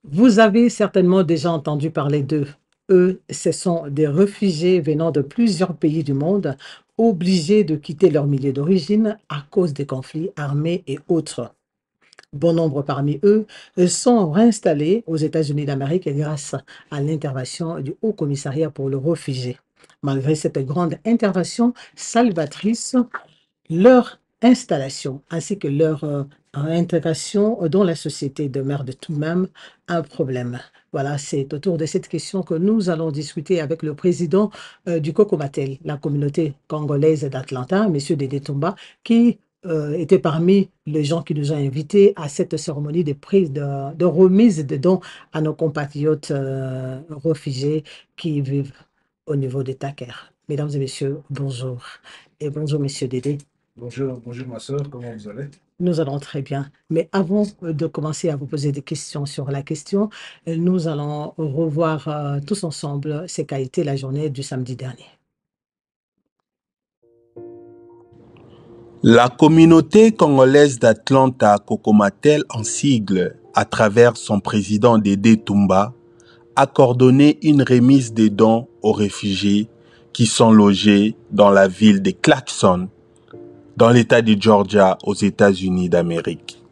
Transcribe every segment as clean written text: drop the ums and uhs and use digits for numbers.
Vous avez certainement déjà entendu parler d'eux. Eux, ce sont des réfugiés venant de plusieurs pays du monde, obligés de quitter leur milieu d'origine à cause des conflits armés et autres. Bon nombre parmi eux sont réinstallés aux États-Unis d'Amérique grâce à l'intervention du Haut Commissariat pour le réfugié. Malgré cette grande intervention salvatrice, leur installation ainsi que leur intégration dans la société demeure de tout de même un problème. Voilà, c'est autour de cette question que nous allons discuter avec le président du Cocomatel, la communauté congolaise d'Atlanta, M. Dédé Toumba, qui était parmi les gens qui nous ont invités à cette cérémonie de prise de remise de dons à nos compatriotes réfugiés qui vivent au niveau de Taker. Mesdames et messieurs, bonjour. Et bonjour, Monsieur Dédé. Bonjour, bonjour ma soeur, comment vous allez? Nous allons très bien. Mais avant de commencer à vous poser des questions sur la question, nous allons revoir tous ensemble ce qu'a été la journée du samedi dernier. La communauté congolaise d'Atlanta, Cocomatel en sigle, à travers son président Dédé Toumba, a coordonné une remise des dons aux réfugiés qui sont logés dans la ville de Clarkson, dans l'État de Georgia, aux États-Unis d'Amérique.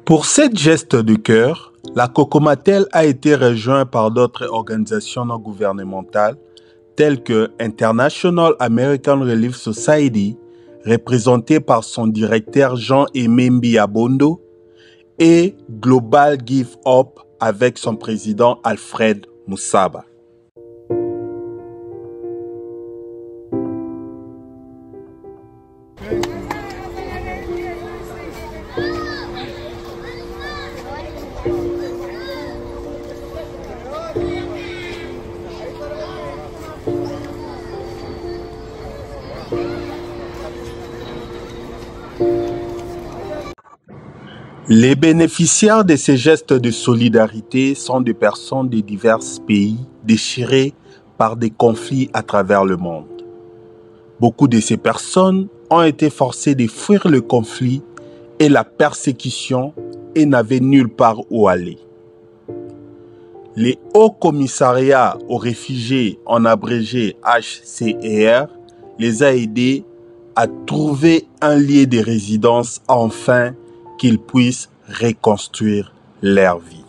Pour cette geste de cœur, la Cocomatel a été rejoint par d'autres organisations non gouvernementales telles que International American Relief Society, représentée par son directeur Jean-Aimé Mbiabondo, et Global Give Up avec son président Alfred Moussaba. Les bénéficiaires de ces gestes de solidarité sont des personnes de divers pays déchirées par des conflits à travers le monde. Beaucoup de ces personnes ont été forcées de fuir le conflit et la persécution et n'avaient nulle part où aller. Les Hauts Commissariats aux réfugiés, en abrégé HCR, les a aidés à trouver un lieu de résidence afin qu'ils puissent reconstruire leur vie.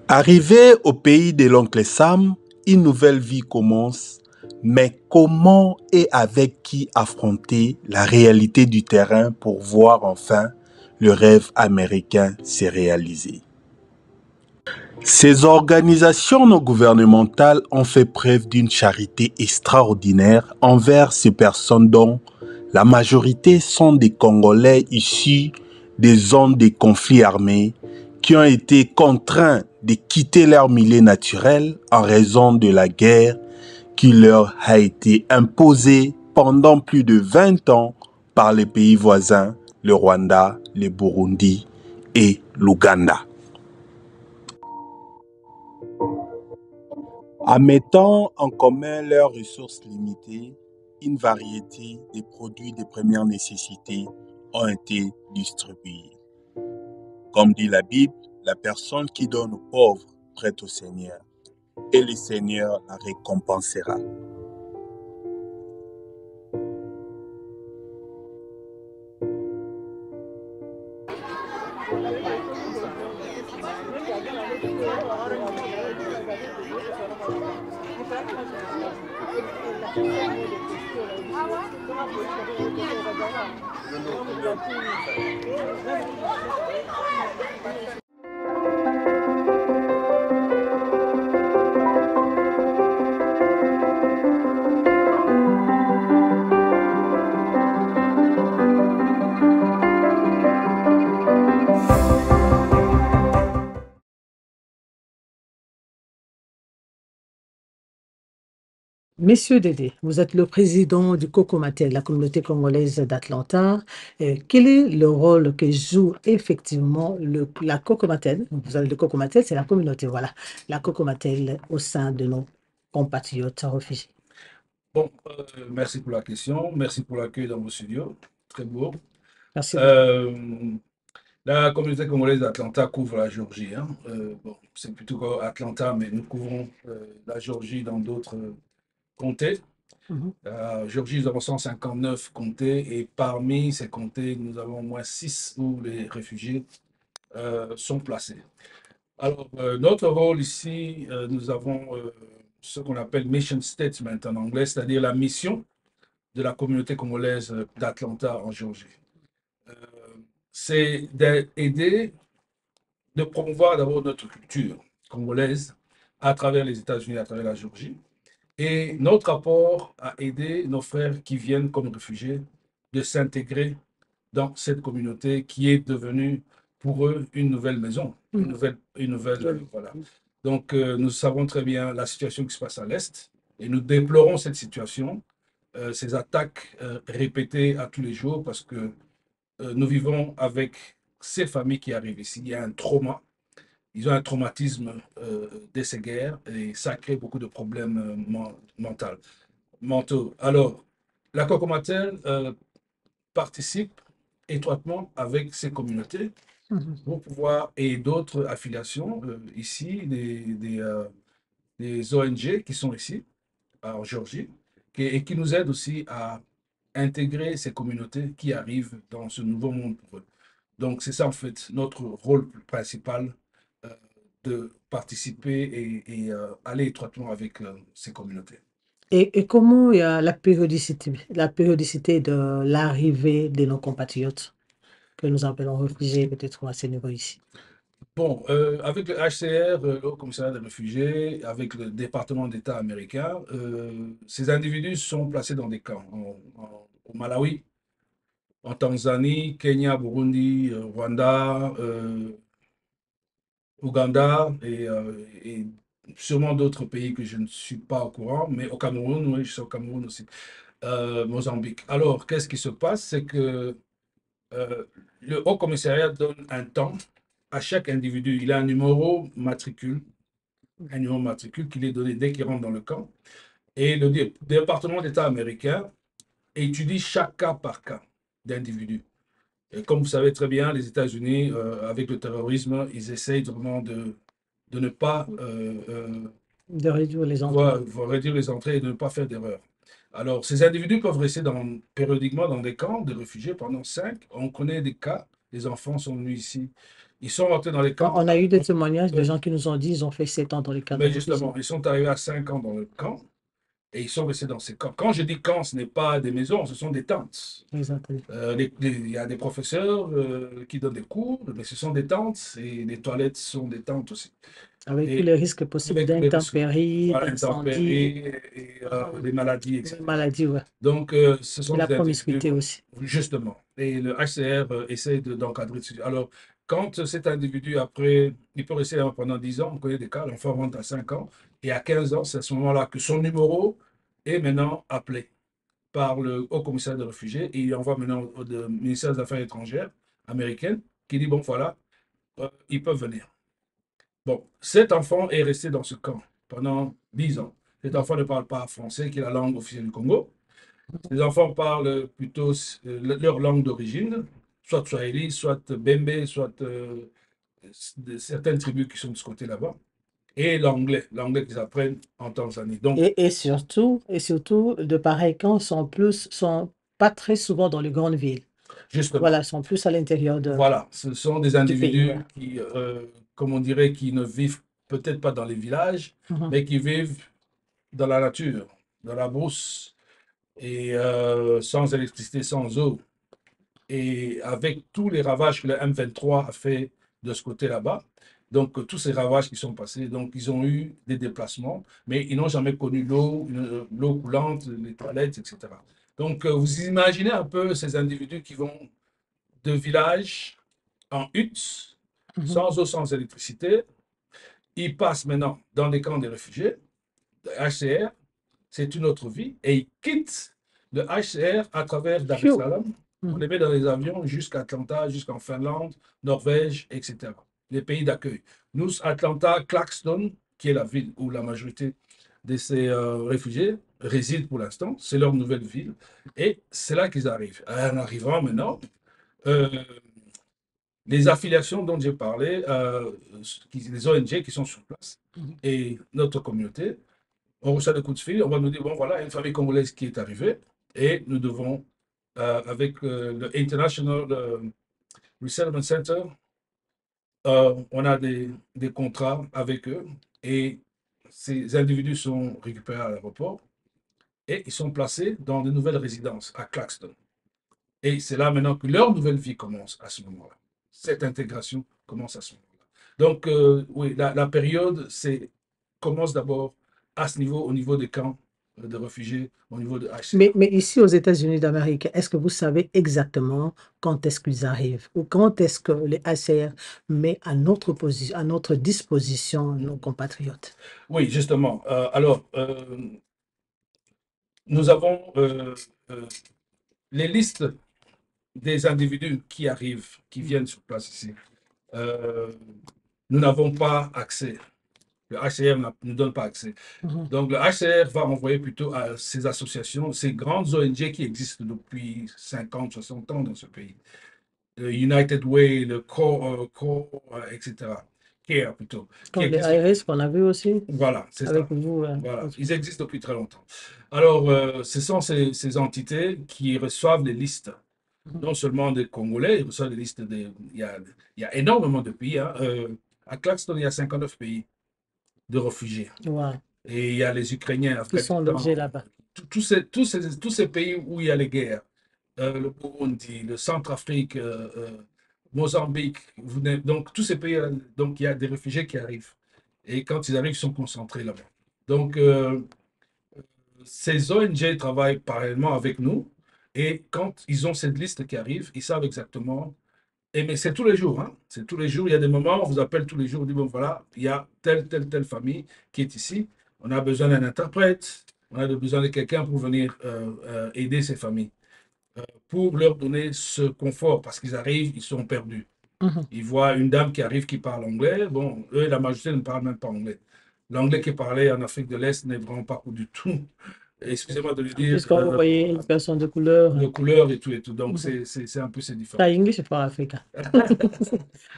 Arrivé au pays de l'oncle Sam, une nouvelle vie commence, mais comment et avec qui affronter la réalité du terrain pour voir enfin le rêve américain se réaliser? Ces organisations non gouvernementales ont fait preuve d'une charité extraordinaire envers ces personnes dont la majorité sont des Congolais issus des zones de conflits armés qui ont été contraints de quitter leur milieu naturel en raison de la guerre qui leur a été imposée pendant plus de 20 ans par les pays voisins, le Rwanda, le Burundi et l'Ouganda. En mettant en commun leurs ressources limitées, une variété de produits de première nécessité ont été distribués. Comme dit la Bible, la personne qui donne aux pauvres prête au Seigneur, et le Seigneur la récompensera. Monsieur Dédé, vous êtes le président du COCOMATEL, la communauté congolaise d'Atlanta. Quel est le rôle que joue effectivement la COCOMATEL? Vous avez le COCOMATEL, c'est la communauté, voilà. La COCOMATEL au sein de nos compatriotes réfugiés. Bon, merci pour la question. Merci pour l'accueil dans vos studios. Très beau. Merci beaucoup. La communauté congolaise d'Atlanta couvre la Géorgie, hein. Bon, c'est plutôt Atlanta, mais nous couvrons la Géorgie dans d'autres comtés. Géorgie, nous avons 159 comtés et parmi ces comtés, nous avons au moins 6 où les réfugiés sont placés. Alors, notre rôle ici, nous avons ce qu'on appelle mission statement en anglais, c'est-à-dire la mission de la communauté congolaise d'Atlanta en Géorgie. C'est d'aider, de promouvoir d'abord notre culture congolaise à travers les États-Unis, à travers la Géorgie. Et notre apport à aider nos frères qui viennent comme réfugiés de s'intégrer dans cette communauté qui est devenue pour eux une nouvelle maison, voilà. Donc, nous savons très bien la situation qui se passe à l'Est et nous déplorons cette situation, ces attaques répétées à tous les jours parce que nous vivons avec ces familles qui arrivent ici. Il y a un trauma. Ils ont un traumatisme de ces guerres et ça crée beaucoup de problèmes mentaux. Alors, la COCOMATEL participe étroitement avec ces communautés pour pouvoir, et d'autres affiliations ici, des ONG qui sont ici, en Géorgie, et qui nous aident aussi à intégrer ces communautés qui arrivent dans ce nouveau monde pour eux. Donc, c'est ça, en fait, notre rôle principal de participer et aller étroitement avec ces communautés. Et comment il y a la périodicité de l'arrivée de nos compatriotes que nous appelons réfugiés, peut-être à ce niveau ici? Bon, avec le HCR, le Haut Commissariat des réfugiés, avec le département d'État américain, ces individus sont placés dans des camps au Malawi, en Tanzanie, Kenya, Burundi, Rwanda, Ouganda et sûrement d'autres pays que je ne suis pas au courant, mais au Cameroun, oui, je suis au Cameroun aussi, Mozambique. Alors, qu'est-ce qui se passe? C'est que le Haut Commissariat donne un temps à chaque individu. Il a un numéro matricule qu'il est donné dès qu'il rentre dans le camp. Et le département d'État américain étudie chaque cas par cas d'individu. Et comme vous savez très bien, les États-Unis, avec le terrorisme, ils essayent vraiment de ne pas De réduire les entrées. réduire les entrées et de ne pas faire d'erreur. Alors, ces individus peuvent rester périodiquement dans des camps de réfugiés pendant 5. On connaît des cas, les enfants sont venus ici. Ils sont rentrés dans les camps. On a eu des témoignages de gens qui nous ont dit qu'ils ont fait 7 ans dans les camps. Mais justement, ils sont arrivés à 5 ans dans le camp et ils sont restés dans ces camps. Quand je dis camp, ce n'est pas des maisons, ce sont des tentes. Exactement. Il y a des professeurs qui donnent des cours, mais ce sont des tentes et les toilettes sont des tentes aussi. Avec tous les risques possibles d'intempéries, d'incendies, et des maladies, etc. Maladies, ouais. Donc, ce sont la des promiscuité aussi. Justement. Et le HCR essaie d'encadrer dessus. Alors, quand cet individu, après, il peut rester pendant 10 ans, on connaît des cas, l'enfant rentre à 5 ans, et à 15 ans, c'est à ce moment-là que son numéro est maintenant appelé par le Haut Commissaire des réfugiés, et il envoie maintenant au ministère des Affaires étrangères américaine, qui dit, bon, voilà, ils peuvent venir. Bon, cet enfant est resté dans ce camp pendant 10 ans. Cet enfant ne parle pas français, qui est la langue officielle du Congo. Les enfants parlent plutôt leur langue d'origine, soit Swahili, soit Bembe, soit certaines tribus qui sont de ce côté là-bas, et l'anglais qu'ils apprennent en Tanzanie. Donc, et surtout, de pareils camps sont pas très souvent dans les grandes villes. Justement. Voilà, sont plus à l'intérieur de. Voilà, ce sont des individus pays, qui, comme on dirait, qui ne vivent peut-être pas dans les villages, mais qui vivent dans la nature, dans la brousse, et sans électricité, sans eau, et avec tous les ravages que le M23 a fait de ce côté là-bas. Donc, tous ces ravages qui sont passés, donc ils ont eu des déplacements, mais ils n'ont jamais connu l'eau coulante, les toilettes, etc. Donc, vous imaginez un peu ces individus qui vont de village en hutte, Mhm. sans eau, sans électricité. Ils passent maintenant dans des camps de réfugiés, le HCR, c'est une autre vie, et ils quittent le HCR à travers Dar es Phew. Salaam. On Mhm. les met dans les avions jusqu'à Atlanta, jusqu'en Finlande, Norvège, etc. Les pays d'accueil. Nous, Atlanta, Claxton, qui est la ville où la majorité de ces réfugiés résident pour l'instant, c'est leur nouvelle ville, et c'est là qu'ils arrivent. En arrivant maintenant, euh, les affiliations dont j'ai parlé, les ONG qui sont sur place, Mhm. et notre communauté, on reçoit des coups de fil, on va nous dire, bon voilà, une famille congolaise qui est arrivée, et nous devons, avec le International Resettlement Center, on a des contrats avec eux, et ces individus sont récupérés à l'aéroport, et ils sont placés dans de nouvelles résidences à Claxton. Et c'est là maintenant que leur nouvelle vie commence à ce moment-là. Cette intégration commence à ce moment-là. Donc, oui, la période commence d'abord à ce niveau, au niveau des camps de réfugiés, au niveau de HCR. Mais ici aux États-Unis d'Amérique, est-ce que vous savez exactement quand est-ce qu'ils arrivent ou quand est-ce que les HCR met à notre disposition nos compatriotes? Oui, justement. Alors, nous avons euh, les listes des individus qui arrivent, qui viennent sur place ici. Euh, nous n'avons pas accès. Le HCR ne nous donne pas accès. Mhm. Donc, le HCR va envoyer plutôt à ces associations, ces grandes ONG qui existent depuis 50, 60 ans dans ce pays. Le United Way, le etc. CARE plutôt, qui Comme les existent depuis. ARS qu'on a vu aussi Voilà, c'est avec ça. vous. Voilà, ils existent depuis très longtemps. Alors, ce sont ces entités qui reçoivent les listes, Mhm. non seulement des Congolais, ils reçoivent les listes il y a énormément de pays, hein. À Claxton, il y a 59 pays de réfugiés. Wow. Et il y a les Ukrainiens, Qui sont logés Afghanistan, là-bas. tous ces pays où il y a les guerres, le Burundi, le Centrafrique, Mozambique, donc tous ces pays, donc il y a des réfugiés qui arrivent. Et quand ils arrivent, ils sont concentrés là-bas. Donc, ces ONG travaillent parallèlement avec nous. Et quand ils ont cette liste qui arrive, ils savent exactement. Mais c'est tous les jours, hein. C'est tous les jours. Il y a des moments, on vous appelle tous les jours, on dit, bon, voilà, il y a telle famille qui est ici. On a besoin d'un interprète, on a besoin de quelqu'un pour venir aider ces familles, pour leur donner ce confort, parce qu'ils arrivent, ils sont perdus. Mhm. Ils voient une dame qui arrive qui parle anglais. Bon, eux, la majorité ne parle même pas anglais. L'anglais qui est parlé en Afrique de l'Est n'est vraiment pas du tout. Excusez-moi de le En dire, plus, quand vous voyez une personne de couleur, de couleur et tout et tout. Donc, mhm. c'est un peu ces Ça, différences. English for Africa.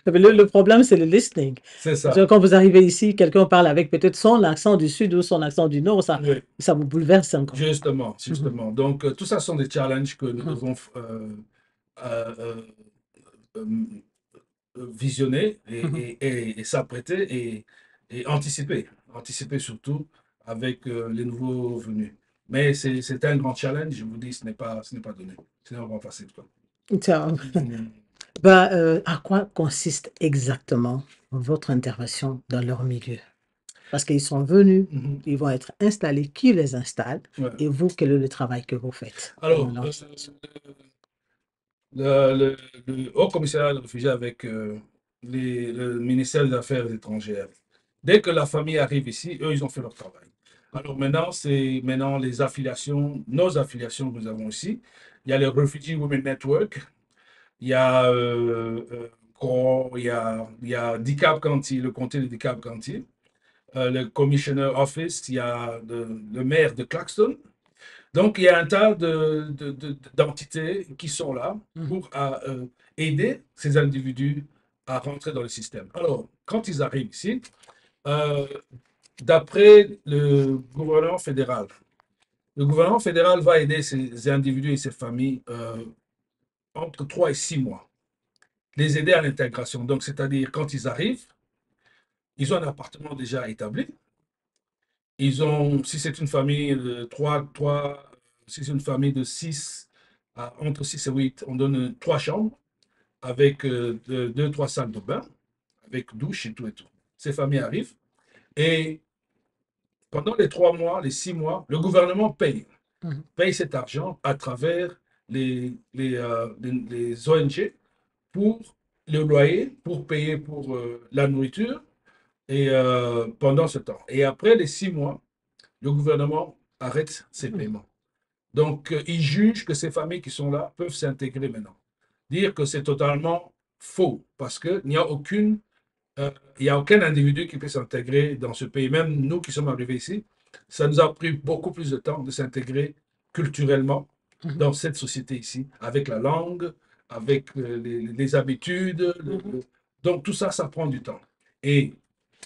Le problème, c'est le listening. C'est Parce que ça. quand vous arrivez ici, quelqu'un parle avec peut-être son accent du sud ou son accent du nord, Oui. ça vous bouleverse encore. Justement, Mhm. justement. Donc, tout ça sont des challenges que nous Mhm. devons euh, euh, euh, visionner Mhm. et s'apprêter et anticiper. Anticiper surtout avec les nouveaux venus. Mais c'est un grand challenge, je vous dis, ce n'est pas donné. C'est vraiment facile, quoi. Tiens, Mhm. à quoi consiste exactement votre intervention dans leur milieu? Parce qu'ils sont venus, Mhm. ils vont être installés, qui les installe? Ouais. Et vous, quel est le travail que vous faites pendant Alors, leur installation? le Haut Commissariat des réfugiés avec le ministère des Affaires étrangères, dès que la famille arrive ici, eux, ils ont fait leur travail. Alors maintenant, c'est maintenant les affiliations, nos affiliations que nous avons ici. Il y a le Refugee Women Network, il y a CORE, il y a DICAP County, le comté de DICAP County, le Commissioner Office, il y a le maire de Claxton. Donc, il y a un tas d'entités qui sont là Mhm. pour aider ces individus à rentrer dans le système. Alors, quand ils arrivent ici, euh, d'après le gouvernement fédéral va aider ces individus et ces familles entre 3 et 6 mois, les aider à l'intégration. Donc, c'est-à-dire, quand ils arrivent, ils ont un appartement déjà établi, Ils ont, si c'est une famille de si c'est une famille de 6, entre 6 et 8, on donne 3 chambres avec 2, 3 salles de bain, avec douche et tout. Ces familles arrivent et pendant les 3 mois, les 6 mois, le gouvernement Mhm. paye cet argent à travers les ONG pour le loyer, pour payer pour la nourriture et pendant ce temps. Et après les 6 mois, le gouvernement arrête ses Mhm. paiements. Donc, il juge que ces familles qui sont là peuvent s'intégrer maintenant. Dire que c'est totalement faux parce qu'il n'y a il y a aucun individu qui peut s'intégrer dans ce pays. Même nous qui sommes arrivés ici, ça nous a pris beaucoup plus de temps de s'intégrer culturellement Mhm. dans cette société ici, avec la langue, avec les habitudes. Mhm. Donc tout ça, ça prend du temps. Et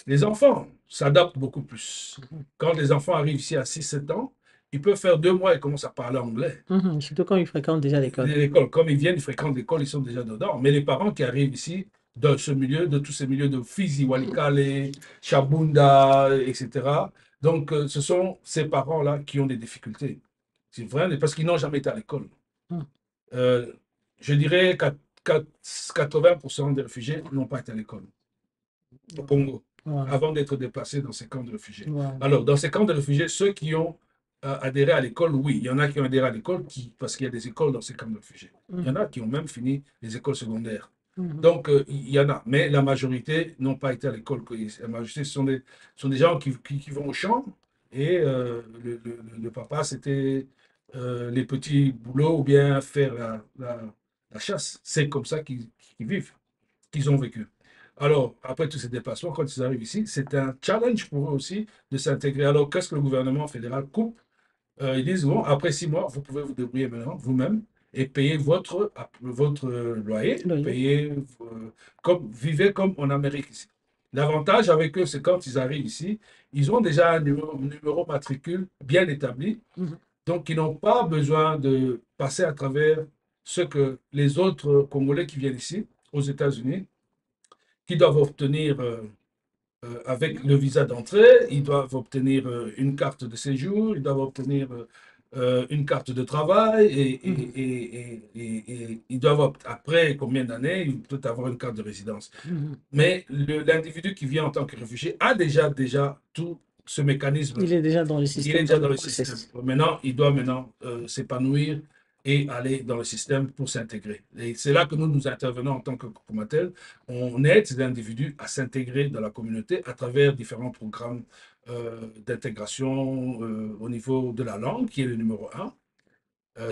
les enfants s'adaptent beaucoup plus. Mhm. Quand les enfants arrivent ici à 6, 7 ans, ils peuvent faire 2 mois et commencent à parler anglais. Mhm. Surtout quand ils fréquentent déjà l'école. L'école, comme ils viennent, ils fréquentent l'école, ils sont déjà dedans. Mais les parents qui arrivent ici, dans ce milieu, de tous ces milieux de Fizi, Walikale, Chabunda, etc. Donc, ce sont ces parents-là qui ont des difficultés. C'est vrai, parce qu'ils n'ont jamais été à l'école. Mhm. Euh, je dirais qu'à 80% des réfugiés n'ont pas été à l'école au Congo Wow. avant d'être déplacés dans ces camps de réfugiés. Wow. Alors, dans ces camps de réfugiés, ceux qui ont adhéré à l'école, oui, il y en a qui ont adhéré à l'école parce qu'il y a des écoles dans ces camps de réfugiés. Il y en Mhm. a qui ont même fini les écoles secondaires. Mhm. Donc, il y en a, mais la majorité n'ont pas été à l'école. La majorité, ce sont des gens qui vont au champ et le papa, c'était les petits boulots ou bien faire la chasse. C'est comme ça qu'ils vivent, qu'ils ont vécu. Alors, après tous ces déplacements, quand ils arrivent ici, c'est un challenge pour eux aussi de s'intégrer. Alors, qu'est-ce que le gouvernement fédéral coupe? Ils disent, bon, après 6 mois, vous pouvez vous débrouiller maintenant vous-même et payer votre loyer, Loyer. vivez comme en Amérique ici. L'avantage avec eux, c'est quand ils arrivent ici, ils ont déjà un numéro matricule bien établi, Mhm. donc ils n'ont pas besoin de passer à travers ce que les autres Congolais qui viennent ici, aux États-Unis, qui doivent obtenir avec le visa d'entrée, ils doivent obtenir une carte de séjour, ils doivent obtenir une carte de travail Mhm. et ils doivent, après combien d'années, ils peuvent avoir une carte de résidence. Mhm. Mais l'individu qui vient en tant que réfugié a déjà tout ce mécanisme. Il est déjà dans le Il est système, dans déjà le dans le système. process. Maintenant, il doit s'épanouir et aller dans le système pour s'intégrer. Et c'est là que nous intervenons en tant que Comatel. On aide ces individus à s'intégrer dans la communauté à travers différents programmes d'intégration au niveau de la langue, qui est le numéro un.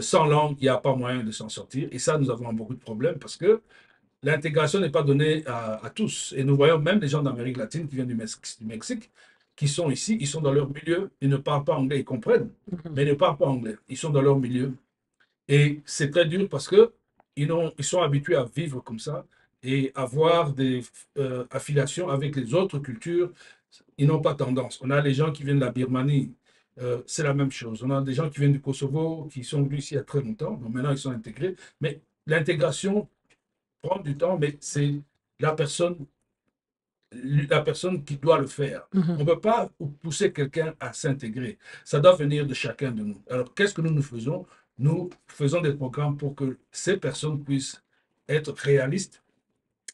Sans langue, il n'y a pas moyen de s'en sortir. Et ça, nous avons beaucoup de problèmes parce que l'intégration n'est pas donnée à tous. Et nous voyons même des gens d'Amérique latine qui viennent du Mexique, qui sont ici, ils sont dans leur milieu, ils ne parlent pas anglais, ils comprennent, Mhm. mais ils ne parlent pas anglais. Ils sont dans leur milieu. Et c'est très dur parce que ils sont habitués à vivre comme ça et avoir des affiliations avec les autres cultures. Ils n'ont pas tendance. On a les gens qui viennent de la Birmanie, c'est la même chose. On a des gens qui viennent du Kosovo, qui sont venus ici il y a très longtemps, donc maintenant ils sont intégrés. Mais l'intégration prend du temps, mais c'est la personne, la personne qui doit le faire. On Mhm. ne peut pas pousser quelqu'un à s'intégrer. Ça doit venir de chacun de nous. Alors, qu'est-ce que nous faisons? Nous faisons des programmes pour que ces personnes puissent être réalistes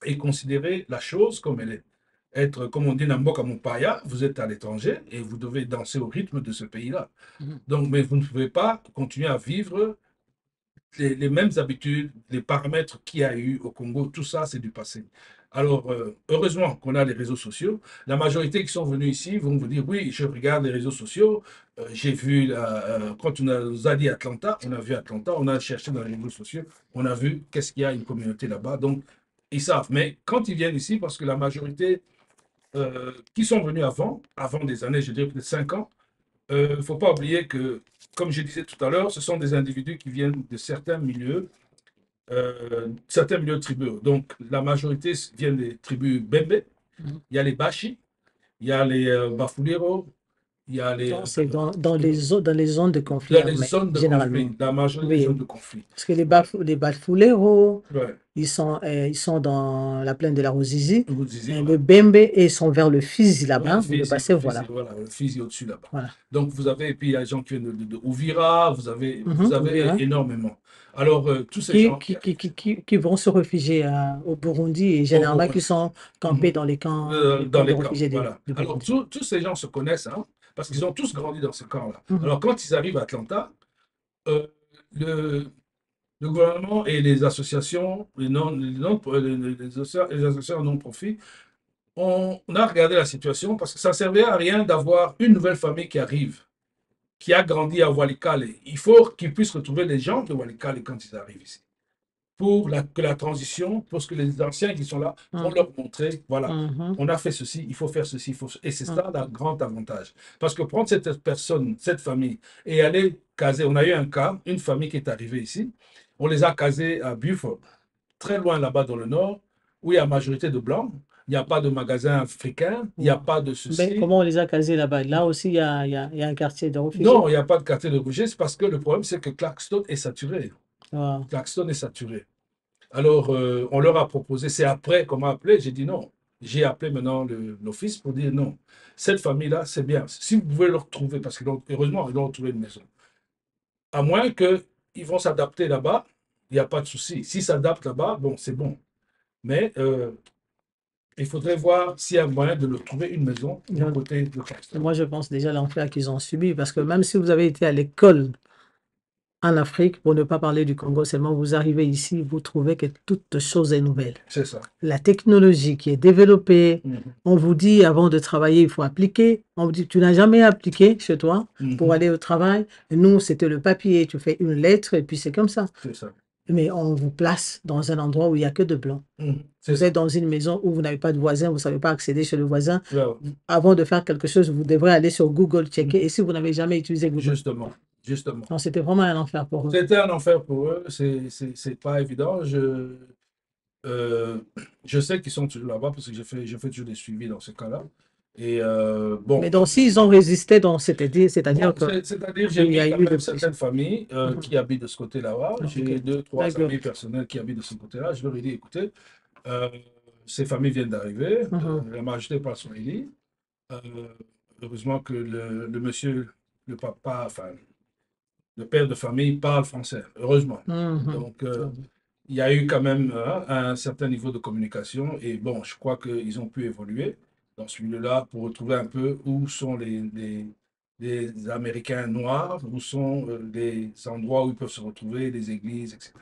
et considérer la chose comme elle est. Être, comme on dit, Namboka Mopaya, vous êtes à l'étranger et vous devez danser au rythme de ce pays-là. Mhm. Donc, mais vous ne pouvez pas continuer à vivre les mêmes habitudes, les paramètres qu'il y a eu au Congo, tout ça, c'est du passé. Alors, heureusement qu'on a les réseaux sociaux. La majorité qui sont venus ici vont vous dire, oui, je regarde les réseaux sociaux, j'ai vu, quand nous a dit Atlanta, on a vu Atlanta, on a cherché dans les réseaux sociaux, on a vu qu'est-ce qu'il y a une communauté là-bas. Donc, ils savent. Mais quand ils viennent ici, parce que la majorité qui sont venus avant des années, je dirais peut-être 5 ans, il ne faut pas oublier que, comme je disais tout à l'heure, ce sont des individus qui viennent de certains milieux tribaux. Donc, la majorité viennent des tribus Bembe, Mhm. il y a les Bashi, il y a les Bafulero, il y a les, Non, c'est dans les zones de conflit dans les armé, zones de généralement. conflit, la majorité des Oui, zones de conflit. parce que Voilà. Les Bafouleros, Ouais. ils sont dans la plaine de la Ruzizi. Vous disiez, Et voilà. le Bembe, et ils sont vers le Fizi Ouais, là-bas. Vous le passez, voilà. voilà, le Fizi au-dessus là-bas. Voilà. Donc, vous avez, et puis il y a des gens qui viennent de Ouvira, vous Vous avez verrez. énormément. Alors, tous ces gens qui arrivent Qui vont se réfugier au Burundi et au généralement qui Burundi, sont campés dans les dans camps de les camps, réfugiés voilà. du Alors, Burundi. tous ces gens se connaissent, hein, parce qu'ils ont tous grandi dans ce camp-là. Mhm. Alors, quand ils arrivent à Atlanta, euh, le, le gouvernement et les associations, les associations non-profit, on a regardé la situation parce que ça ne servait à rien d'avoir une nouvelle famille qui arrive, qui a grandi à Walikale. Il faut qu'ils puissent retrouver les gens de Walikale quand ils arrivent ici. Que la transition, pour que les anciens qui sont là, vont Mhm. leur montrer, voilà, Mhm. on a fait ceci, il faut faire ceci, et c'est Mhm. ça le grand avantage. Parce que prendre cette personne, cette famille, et aller caser, on a eu un cas, une famille qui est arrivée ici, on les a casés à Buford, très loin là-bas dans le nord, où il y a majorité de blancs, il n'y a pas de magasin africain, il n'y a Wow. pas de Ben, ceci. comment on les a casés là-bas? Là aussi, il y a un quartier de réfugiés. Non, il n'y a pas de quartier de réfugiés, c'est parce que le problème, c'est que Clarkston est saturé. Wow. Clarkston est saturé. Alors, on leur a proposé, c'est après qu'on m'a appelé, j'ai dit non. J'ai appelé maintenant l'office pour dire non. Cette famille-là, c'est bien. Si vous pouvez leur trouver, parce que heureusement, ils ont trouvé une maison. À moins qu'ils vont s'adapter là-bas, il n'y a pas de souci. S'ils s'adaptent là-bas, bon, c'est bon. Mais il faudrait voir s'il y a moyen de leur trouver une maison du Donc, côté de Clarkston. moi, je pense déjà l'enfer qu'ils ont subi parce que même si vous avez été à l'école en Afrique, pour ne pas parler du Congo seulement, vous arrivez ici, vous trouvez que toute chose est nouvelle. C'est ça. La technologie qui est développée, Mhm. on vous dit avant de travailler, il faut appliquer. On vous dit, tu n'as jamais appliqué chez toi pour Mhm. aller au travail. Et nous, c'était le papier, tu fais une lettre et puis c'est comme ça. C'est ça. Mais on vous place dans un endroit où il n'y a que de blancs. Mhm. C'est Vous ça. êtes dans une maison où vous n'avez pas de voisin, vous ne savez pas accéder chez le voisin. Ouais, ouais. Avant de faire quelque chose, vous devrez aller sur Google checker. Et si vous n'avez jamais utilisé Google, Justement. Justement. non, c'était vraiment un enfer pour eux. C'était un enfer pour eux, c'est pas évident. Je sais qu'ils sont toujours là-bas parce que je fais toujours des suivis dans ce cas-là. Et bon, Mais donc, s'ils ont résisté, donc, c'est-à-dire bon, que c'est-à-dire j'ai il y mis a quand eu même de... certaines familles qui habitent de ce côté-là. J'ai Ok. deux, trois D'accord. amis personnels qui habitent de ce côté-là. Je leur ai dit, écoutez, euh, ces familles viennent d'arriver, Mhm. la majorité parle swahili. Euh, heureusement que le monsieur, le papa, enfin, le père de famille parle français, heureusement. Mhm. Donc, il y a eu quand même un certain niveau de communication et bon, je crois qu'ils ont pu évoluer dans ce milieu-là pour retrouver un peu où sont les Américains noirs, où sont les endroits où ils peuvent se retrouver, les églises, etc.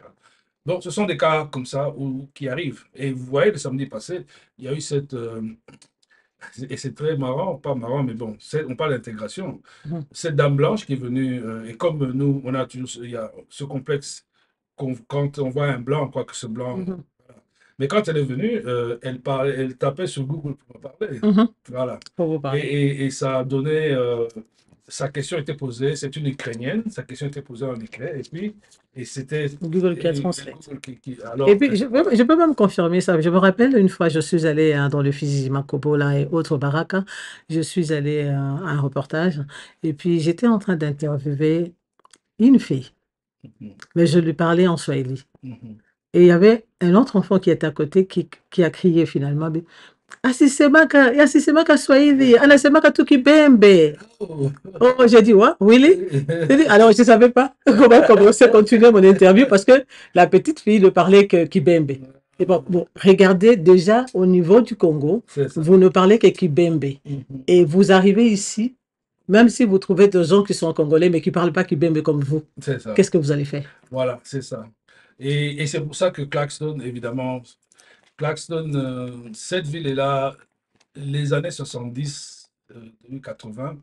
Donc, ce sont des cas comme ça qui arrivent. Et vous voyez, le samedi passé, il y a eu et c'est très marrant, pas marrant, mais bon, on parle d'intégration. Mhm. Cette dame blanche qui est venue, et comme nous, on a toujours, il y a ce complexe quand on voit un blanc, on croit que ce blanc. Mhm. Voilà. Mais quand elle est venue, elle tapait sur Google pour me parler. Mhm. Voilà. Pour vous parler. Et ça a donné. Sa question était posée, c'est une Ukrainienne, sa question était posée en éclair, et puis, et c'était. Google qui a et translate. Google Et alors, puis, voilà. je peux même confirmer ça. Je me rappelle une fois, je suis allée dans le Fizi Makobola et autres barakas. Je suis allée à un reportage. Et puis, j'étais en train d'interviewer une fille. Mhm, Mais je lui parlais en swahili. mhm. Et il y avait un autre enfant qui était à côté qui a crié finalement, Asisemaka Swahili, anasemaka tu Kibembe. Oh. Oh, j'ai dit, what? Really? J'ai dit, alors, je ne savais pas comment commencer à continuer mon interview parce que la petite fille ne parlait que Kibembe. Et bon, regardez déjà au niveau du Congo, C'est ça. vous ne parlez que Kibembe. Mhm. Et vous arrivez ici, même si vous trouvez des gens qui sont congolais mais qui ne parlent pas Kibembe comme vous, C'est ça. qu'est-ce que vous allez faire? Voilà, c'est ça. Et c'est pour ça que Claxton, évidemment, Claxton, cette ville est là, les années 70, début 80,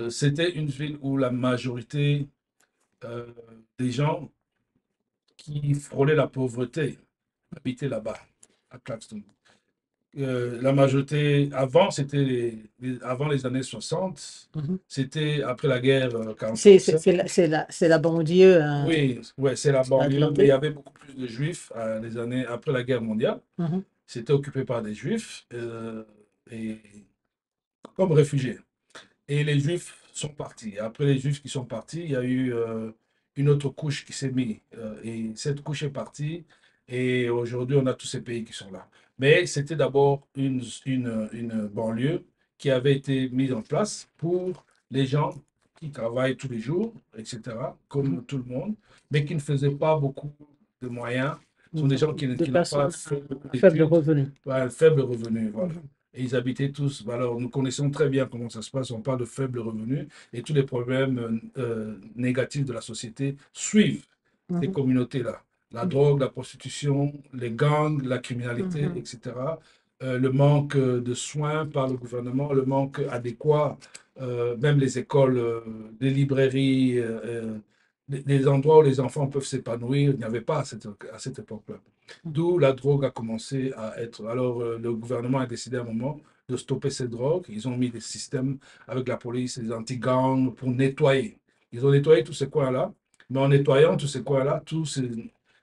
c'était une ville où la majorité euh, des gens qui frôlaient la pauvreté habitaient là-bas, à Claxton. La majorité, avant, c'était avant les années 60, Mhm. c'était après la guerre C'est 45. la banlieue Oui, ouais, c'est la banlieue, mais il y atlantique. avait beaucoup plus de juifs les années après la guerre mondiale. Mhm. C'était occupé par des juifs et comme réfugiés. et les Juifs sont partis. Après les Juifs qui sont partis, il y a eu une autre couche qui s'est mise. Et cette couche est partie. Et aujourd'hui, on a tous ces pays qui sont là. Mais c'était d'abord une banlieue qui avait été mise en place pour les gens qui travaillent tous les jours, etc., Mhm. comme tout le monde, mais qui ne faisaient pas beaucoup de moyens. Ce sont des gens De qui n'ont pas personnes fait beaucoup à faible d'études, revenu. ouais, faible revenu, voilà. Mhm. Et ils habitaient tous. Alors, nous connaissons très bien comment ça se passe. On parle de faible revenu et tous les problèmes négatifs de la société suivent ces Mhm. communautés-là. La Mhm. drogue, la prostitution, les gangs, la criminalité, Mhm. etc. Le manque de soins par le gouvernement, le manque adéquat, même les écoles, les librairies, des endroits où les enfants peuvent s'épanouir, il n'y avait pas à cette époque-là. D'où la drogue a commencé à être. Alors, le gouvernement a décidé à un moment de stopper ces drogues. Ils ont mis des systèmes avec la police, les anti-gangs pour nettoyer. Ils ont nettoyé tous ces coins-là. Mais en nettoyant tous ces coins-là,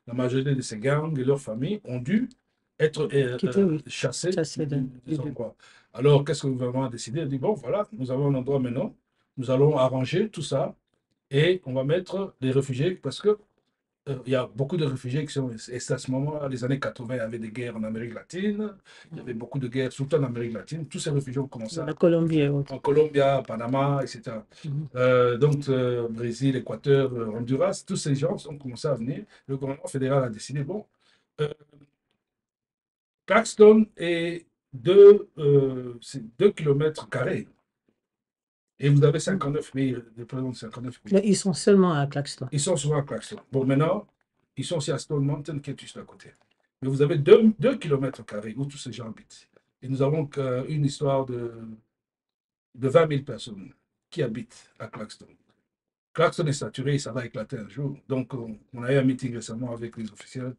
la majorité de ces gangs et leurs familles ont dû être Quitter, oui. chassés Chasser des endroits. Alors, qu'est-ce que le gouvernement a décidé? Il a dit, bon, voilà, nous avons un endroit maintenant. Nous allons arranger tout ça et on va mettre les réfugiés parce que il y a beaucoup de réfugiés qui sont. Et c'est à ce moment-là, les années 80, il y avait des guerres en Amérique latine. Il y avait beaucoup de guerres, surtout en Amérique latine. Tous ces réfugiés ont commencé La Colombie et autres. en Colombie, Panama, etc. Mhm. Donc, Brésil, Équateur, Honduras, tous ces gens ont commencé à venir. Le gouvernement fédéral a décidé, bon, euh, Claxton est c'est 2 kilomètres carrés. Et vous avez 59 pays, des présidents de 59 pays. Mais ils sont seulement à Claxton. Ils sont souvent à Claxton. Bon, maintenant, ils sont aussi à Stone Mountain, qui est juste à côté. Mais vous avez 2 kilomètres carrés où tous ces gens habitent. Et nous avons une histoire de 20 000 personnes qui habitent à Claxton. Claxton est saturé, ça va éclater un jour. Donc, on a eu un meeting récemment avec les officiels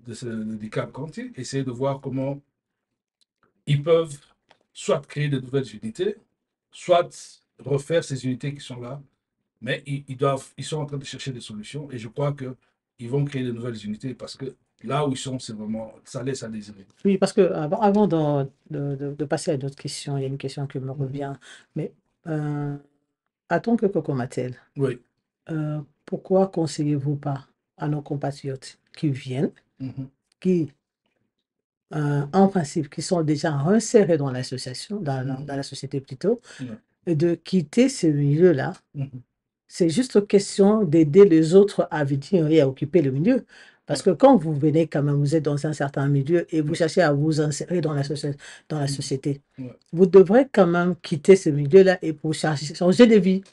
du Cap County, essayer de voir comment ils peuvent soit créer de nouvelles unités, soit refaire ces unités qui sont là. Mais ils sont en train de chercher des solutions et je crois qu'ils vont créer de nouvelles unités parce que là où ils sont, c'est vraiment, ça laisse à désirer. Oui, parce que avant de passer à d'autres questions, il y a une question qui me revient. Mais euh, en tant que Cocomatel, Oui. pourquoi conseillez-vous pas à nos compatriotes qui viennent, Mhm. qui, en principe, qui sont déjà insérés dans l'association, Mhm. dans la société plutôt, Ouais. et de quitter ce milieu-là? Mhm. C'est juste question d'aider les autres à venir et à occuper le milieu. Parce Ouais. que quand vous venez quand même, vous êtes dans un certain milieu et vous Ouais. cherchez à vous insérer dans la Mhm. société, Ouais. vous devrez quand même quitter ce milieu-là et pour changer de vie.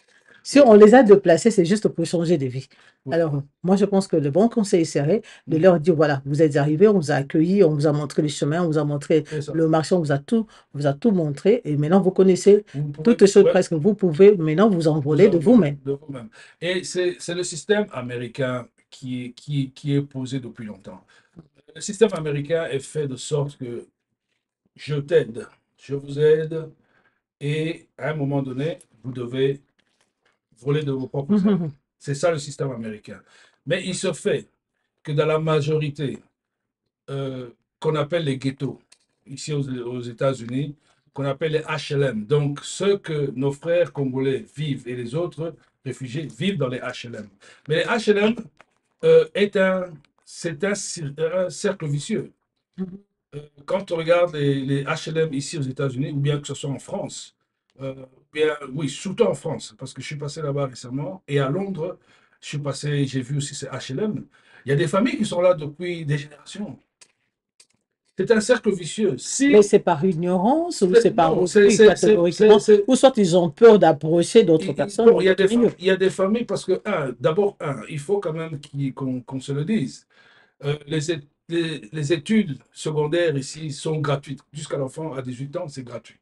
Si Oui. on les a déplacés, c'est juste pour changer de vie. Oui. Alors, moi, je pense que le bon conseil serait de Mhm. leur dire, voilà, vous êtes arrivés, on vous a accueillis, on vous a montré le chemin, on vous a montré C'est ça. le marché, on vous a tout montré et maintenant vous connaissez Vous pouvez, toutes choses ouais, presque. Vous pouvez maintenant vous vous envoler de envoler vous-même. de vous-même. Et c'est le système américain qui est posé depuis longtemps. Le système américain est fait de sorte que je t'aide, je vous aide, et à un moment donné, vous devez voler de vos propres ailes. C'est ça le système américain. Mais il se fait que dans la majorité euh, qu'on appelle les ghettos, ici aux États-Unis, qu'on appelle les HLM. Donc, ceux que nos frères congolais vivent et les autres réfugiés vivent dans les HLM. Mais les HLM c'est un cercle vicieux. Quand on regarde les HLM ici aux États-Unis, ou bien que ce soit en France, bien, oui, surtout en France, parce que je suis passé là-bas récemment, et à Londres, je suis passé, j'ai vu aussi ces HLM. Il y a des familles qui sont là depuis des générations. C'est un cercle vicieux. Mais c'est par ignorance ou c'est par Non, oui, catégoriquement, ou soit ils ont peur d'approcher d'autres personnes bon, ou d'autres milieux. il y a des familles parce que, d'abord, il faut quand même qu'on se le dise. Les études secondaires ici sont gratuites. Jusqu'à l'enfant à 18 ans, c'est gratuit.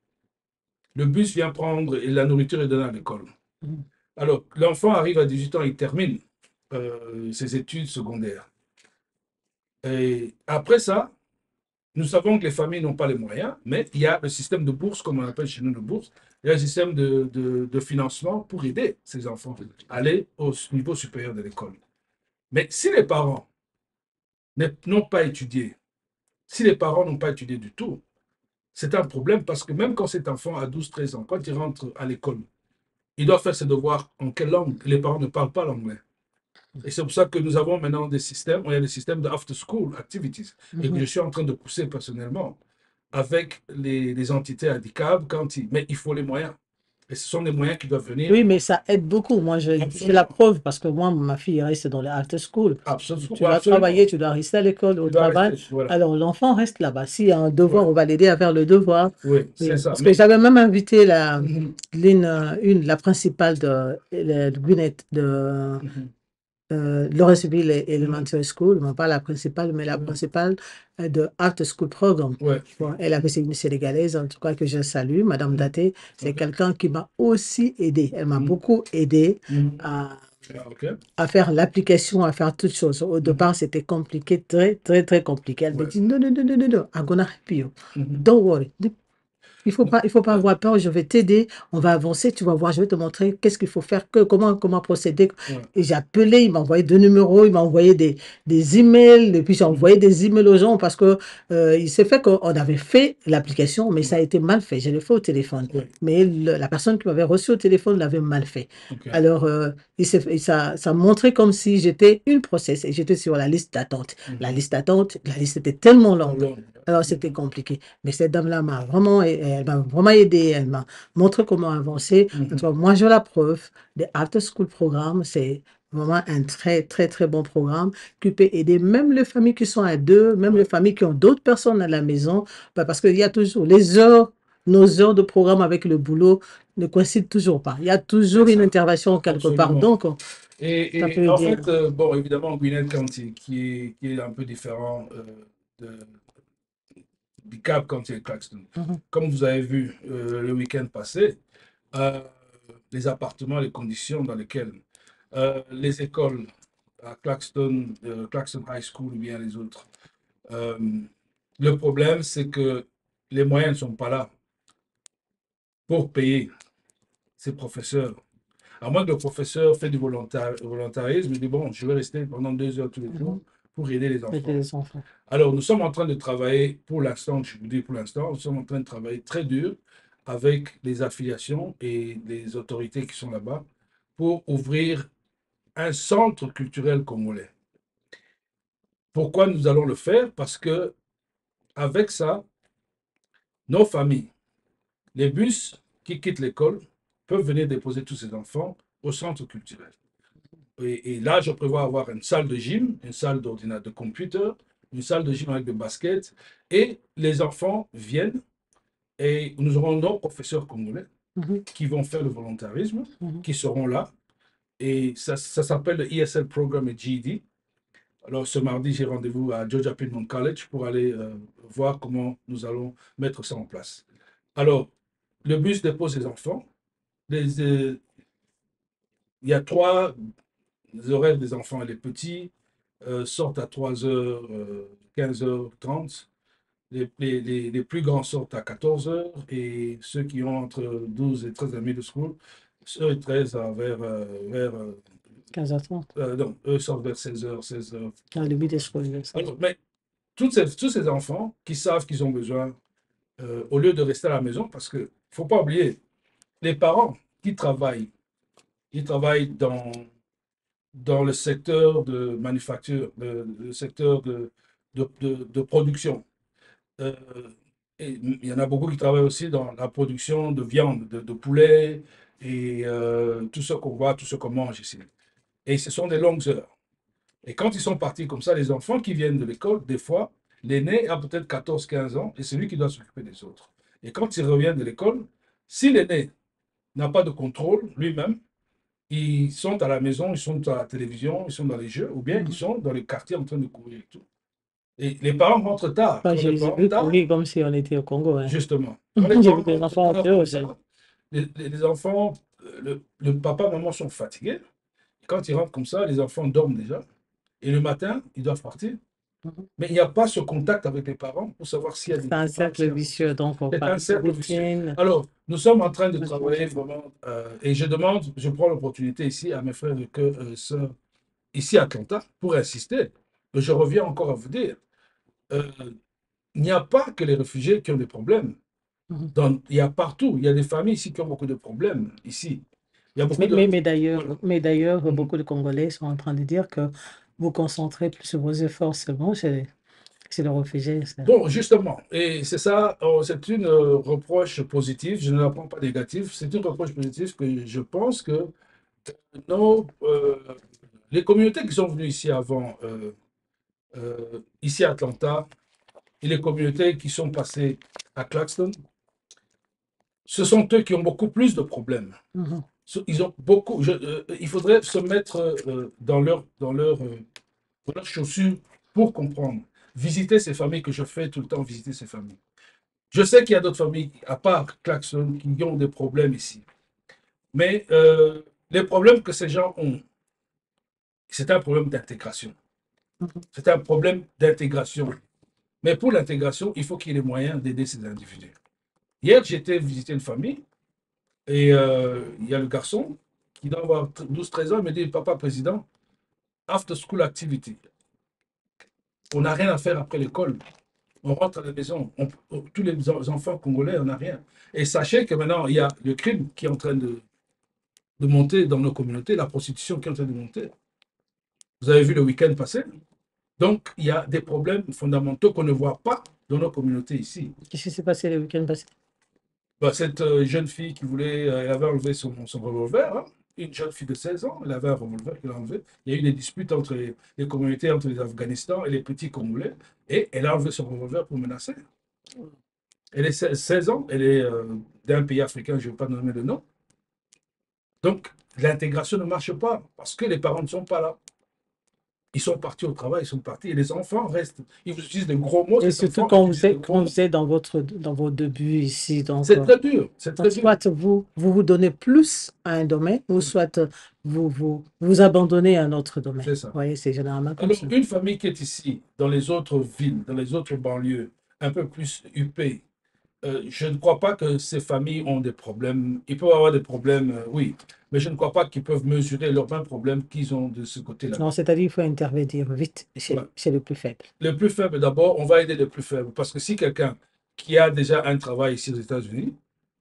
Le bus vient prendre et la nourriture est donnée à l'école. Mhm. Alors, l'enfant arrive à 18 ans, il termine ses études secondaires. Et après ça, nous savons que les familles n'ont pas les moyens, mais il y a le système de bourse, comme on appelle chez nous le bourse, il y a un système de financement pour aider ces enfants à aller au niveau supérieur de l'école. Mais si les parents n'ont pas étudié, si les parents n'ont pas étudié du tout, c'est un problème parce que même quand cet enfant a 12 13 ans, quand il rentre à l'école, il doit faire ses devoirs en quelle langue? Les parents ne parlent pas l'anglais. Et c'est pour ça que nous avons maintenant des systèmes, il y a des systèmes de after-school activities, et que je suis en train de pousser personnellement avec les entités handicap mais il faut les moyens. Et ce sont des moyens qui doivent venir. Oui, mais ça aide beaucoup. Moi, j'ai la Absolument. preuve parce que moi, ma fille reste dans les after school. Absolument. Tu dois Absolument. travailler, tu dois rester à l'école, au Tu dois travail. rester, voilà. Alors, l'enfant reste là-bas. S'il y a un devoir, Ouais. on va l'aider à faire le devoir. Oui, Oui, c'est ça. parce que j'avais même invité la, Mhm, la principale de Gwinnett, de mhm, Lawrenceville Elementary School, non pas la principale, mais la mhm. principale de After School Program. Ouais. Bon, elle avait une sénégalaise, en tout cas que je salue, Madame Mhm. Daté. C'est Ok. quelqu'un qui m'a aussi aidé. Elle m'a Mhm. beaucoup aidé Mhm. à, Ah, ok. à faire l'application, à faire toutes choses. Au départ, c'était compliqué, très, très, très compliqué. Elle me Ouais. dit, non, non, non, non, non, non, I'm gonna help you. Mhm. Don't worry. Il faut pas avoir peur, je vais t'aider, on va avancer, tu vas voir, je vais te montrer qu'est-ce qu'il faut faire, comment procéder. Ouais. Et j'ai appelé, il m'a envoyé 2 numéros, il m'a envoyé des emails, et puis j'ai envoyé des emails aux gens parce que il s'est fait qu'on avait fait l'application, mais ça a été mal fait. Je l'ai fait au téléphone. Ouais. Mais la personne qui m'avait reçu au téléphone l'avait mal fait. Ok. Alors, ça montrait comme si j'étais une process et j'étais sur la liste d'attente. La liste d'attente, la liste était tellement longue. Alors, Alors, c'était compliqué. Mais cette dame-là elle m'a vraiment aidé. Elle m'a montré comment avancer. En tout cas, moi, j'ai la preuve. Des After School Programmes, c'est vraiment un très, très, très bon programme qui peut aider même les familles qui sont à deux, même les familles qui ont d'autres personnes à la maison. Parce qu'il y a toujours nos heures de programme avec le boulot ne coïncident toujours pas. Il y a toujours c'est une ça. intervention quelque part. Absolument. Donc, ça Et peut en aider. fait, bon, évidemment, Gwinnett County, qui est un peu différent du Cap County et Claxton. Mhm. Comme vous avez vu le week-end passé, euh, les appartements, les conditions dans lesquelles les écoles à Claxton, Claxton High School ou bien les autres, euh, le problème, c'est que les moyens ne sont pas là pour payer ces professeurs. À moins que le professeur fait du volontarisme, il dit, bon, je vais rester pendant 2 heures tous les jours pour aider les Aider enfants. les enfants. Alors, nous sommes en train de travailler, pour l'instant, je vous dis pour l'instant, nous sommes en train de travailler très dur avec les affiliations et les autorités qui sont là-bas pour ouvrir un centre culturel congolais. Pourquoi nous allons le faire? Parce que avec ça, nos familles, les bus qui quittent l'école peuvent venir déposer tous ces enfants au centre culturel. Et là, je prévois avoir une salle de gym, une salle d'ordinateur, de computer, une salle de gym avec des baskets, et les enfants viennent et nous aurons nos professeurs congolais qui vont faire le volontarisme, qui seront là. Et ça s'appelle le ESL Programme et GED. Alors, ce mardi, j'ai rendez-vous à Georgia Piedmont College pour aller voir comment nous allons mettre ça en place. Alors, le bus dépose les enfants. Il y a 3 horaires des enfants et les petits sortent à 3h, 15h30. Les plus grands sortent à 14h et ceux qui ont entre 12 et 13 ans de school, ceux et 13 vers 15h30. non, eux sortent vers 16h, 16h. Dans le but des scolaires. Alors, mais tous ces enfants qui savent qu'ils ont besoin, au lieu de rester à la maison, parce qu'il ne faut pas oublier, les parents qui travaillent, ils travaillent dans le secteur de manufacture, le secteur de production. Euh, et il y en a beaucoup qui travaillent aussi dans la production de viande, de poulet et tout ce qu'on voit, tout ce qu'on mange ici. Et ce sont des longues heures. Et quand ils sont partis comme ça, les enfants qui viennent de l'école, des fois, l'aîné a peut-être 14, 15 ans et c'est lui qui doit s'occuper des autres. Et quand ils reviennent de l'école, si l'aîné n'a pas de contrôle lui-même, ils sont à la maison, ils sont à la télévision, ils sont dans les jeux, ou bien ils sont dans les quartiers en train de courir et tout. Et les parents rentrent tard. Enfin, Quand les j'ai parents vu tard, courir comme si on était au Congo. Hein. justement, quand les J'ai parents vu des rentrent enfants tard dehors comme aussi. ça, les enfants, le papa, maman sont fatigués. Quand ils rentrent comme ça, les enfants dorment déjà. Et le matin, ils doivent partir. Mais il n'y a pas ce contact avec les parents pour savoir s'il y a des C'est un programmes, cercle vicieux, donc faut c'est pas. un cercle vicieux. Routine. Alors, nous sommes en train de travailler vraiment, et je prends l'opportunité ici à mes frères et sœurs, ici à Atlanta, pour insister. Mais je reviens encore à vous dire, euh, il n'y a pas que les réfugiés qui ont des problèmes. Il y a partout, il y a des familles ici qui ont beaucoup de problèmes, ici. Il y a beaucoup de... Voilà. Mais d'ailleurs, Mhm. beaucoup de Congolais sont en train de dire que vous concentrez plus vos efforts seulement chez les réfugiés. Bon, justement, et c'est ça, c'est une reproche positive, je ne la prends pas négative, c'est une reproche positive que je pense que nos, les communautés qui sont venues ici avant, ici à Atlanta, et les communautés qui sont passées à Claxton, ce sont eux qui ont beaucoup plus de problèmes. Mhm. Ils ont beaucoup, il faudrait se mettre dans leurs chaussures pour comprendre. Visiter ces familles que je fais tout le temps, visiter ces familles. Je sais qu'il y a d'autres familles, à part Klaxon, qui ont des problèmes ici. Mais les problèmes que ces gens ont, c'est un problème d'intégration. Mhm. C'est un problème d'intégration. Mais pour l'intégration, il faut qu'il y ait les moyens d'aider ces individus. Hier, j'étais visiter une famille et il y a le garçon qui doit avoir 12-13 ans, il me dit, papa président, after school activity. On n'a rien à faire après l'école. On rentre à la maison. Tous les enfants congolais, on n'a rien. Et sachez que maintenant, il y a le crime qui est en train de monter dans nos communautés, la prostitution qui est en train de monter. Vous avez vu le week-end passé. Donc, il y a des problèmes fondamentaux qu'on ne voit pas dans nos communautés ici. Qu'est-ce qui s'est passé le week-end passé? Bah, cette jeune fille qui voulait, elle avait enlevé son revolver, hein. Une jeune fille de 16 ans, elle avait un revolver qu'elle a enlevé. Il y a eu des disputes entre les communautés, entre les Afghanistan et les petits Congolais, et elle a enlevé son revolver pour menacer. Elle est 16 ans, elle est d'un pays africain, je ne vais pas nommer le nom. Donc, l'intégration ne marche pas parce que les parents ne sont pas là. Ils sont partis au travail, ils sont partis, et les enfants restent. Ils vous utilisent de gros mots, Et ces surtout enfants utilisent de gros quand mots. vous êtes dans vos débuts ici, C'est très dur, c'est très donc dur. soit vous donnez plus à un domaine, ou soit vous abandonnez un autre domaine. C'est ça. Vous voyez, c'est généralement comme Alors, ça. une famille qui est ici, dans les autres villes, dans les autres banlieues, un peu plus huppées, je ne crois pas que ces familles ont des problèmes. Ils peuvent avoir des problèmes, oui, mais je ne crois pas qu'ils peuvent mesurer leurs mêmes problèmes qu'ils ont de ce côté-là. Non, c'est-à-dire qu'il faut intervenir vite Voilà. chez le plus faible. Les plus faibles, d'abord, on va aider les plus faibles. Parce que si quelqu'un qui a déjà un travail ici aux États-Unis,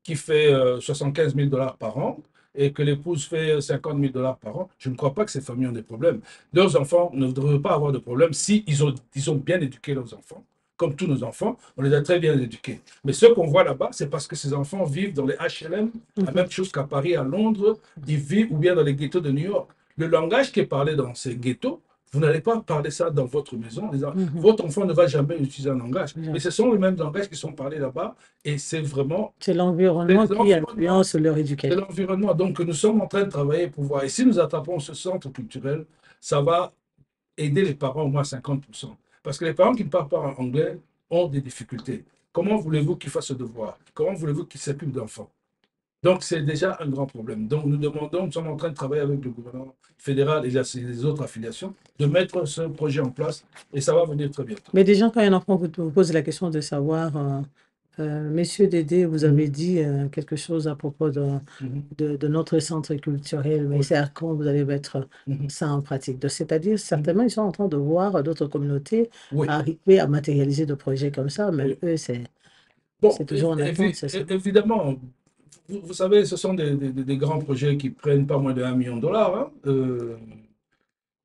qui fait 75 000 dollars par an, et que l'épouse fait 50 000 dollars par an, je ne crois pas que ces familles ont des problèmes. Leurs enfants ne devraient pas avoir de problème si ils ont bien éduqué leurs enfants. Comme tous nos enfants, on les a très bien éduqués. Mais ce qu'on voit là-bas, c'est parce que ces enfants vivent dans les HLM, la même chose qu'à Paris, à Londres, ils vivent ou bien dans les ghettos de New York. Le langage qui est parlé dans ces ghettos, vous n'allez pas parler ça dans votre maison. Votre enfant ne va jamais utiliser un langage. Mais ce sont les mêmes langages qui sont parlés là-bas. Et c'est vraiment... C'est l'environnement qui influence leur C'est éducation. l'environnement. Donc, nous sommes en train de travailler pour voir. Et si nous attrapons ce centre culturel, ça va aider les parents au moins 50%. Parce que les parents qui ne parlent pas en anglais ont des difficultés. Comment voulez-vous qu'ils fassent ce devoir? Comment voulez-vous qu'ils s'occupent d'enfants? Donc, c'est déjà un grand problème. Donc, nous sommes en train de travailler avec le gouvernement fédéral et les autres affiliations de mettre ce projet en place et ça va venir très bientôt. Mais déjà, quand un enfant vous pose la question de savoir, Monsieur Dédé, vous avez dit quelque chose à propos de notre centre culturel, mais Oui. c'est à quand vous allez mettre ça en pratique? C'est-à-dire, certainement, ils sont en train de voir d'autres communautés Oui. arriver à matérialiser des projets comme ça, mais Oui. eux, Bon, c'est toujours en attente, c'est ça? évidemment, vous savez, ce sont des grands projets qui prennent pas moins de $1 million, hein.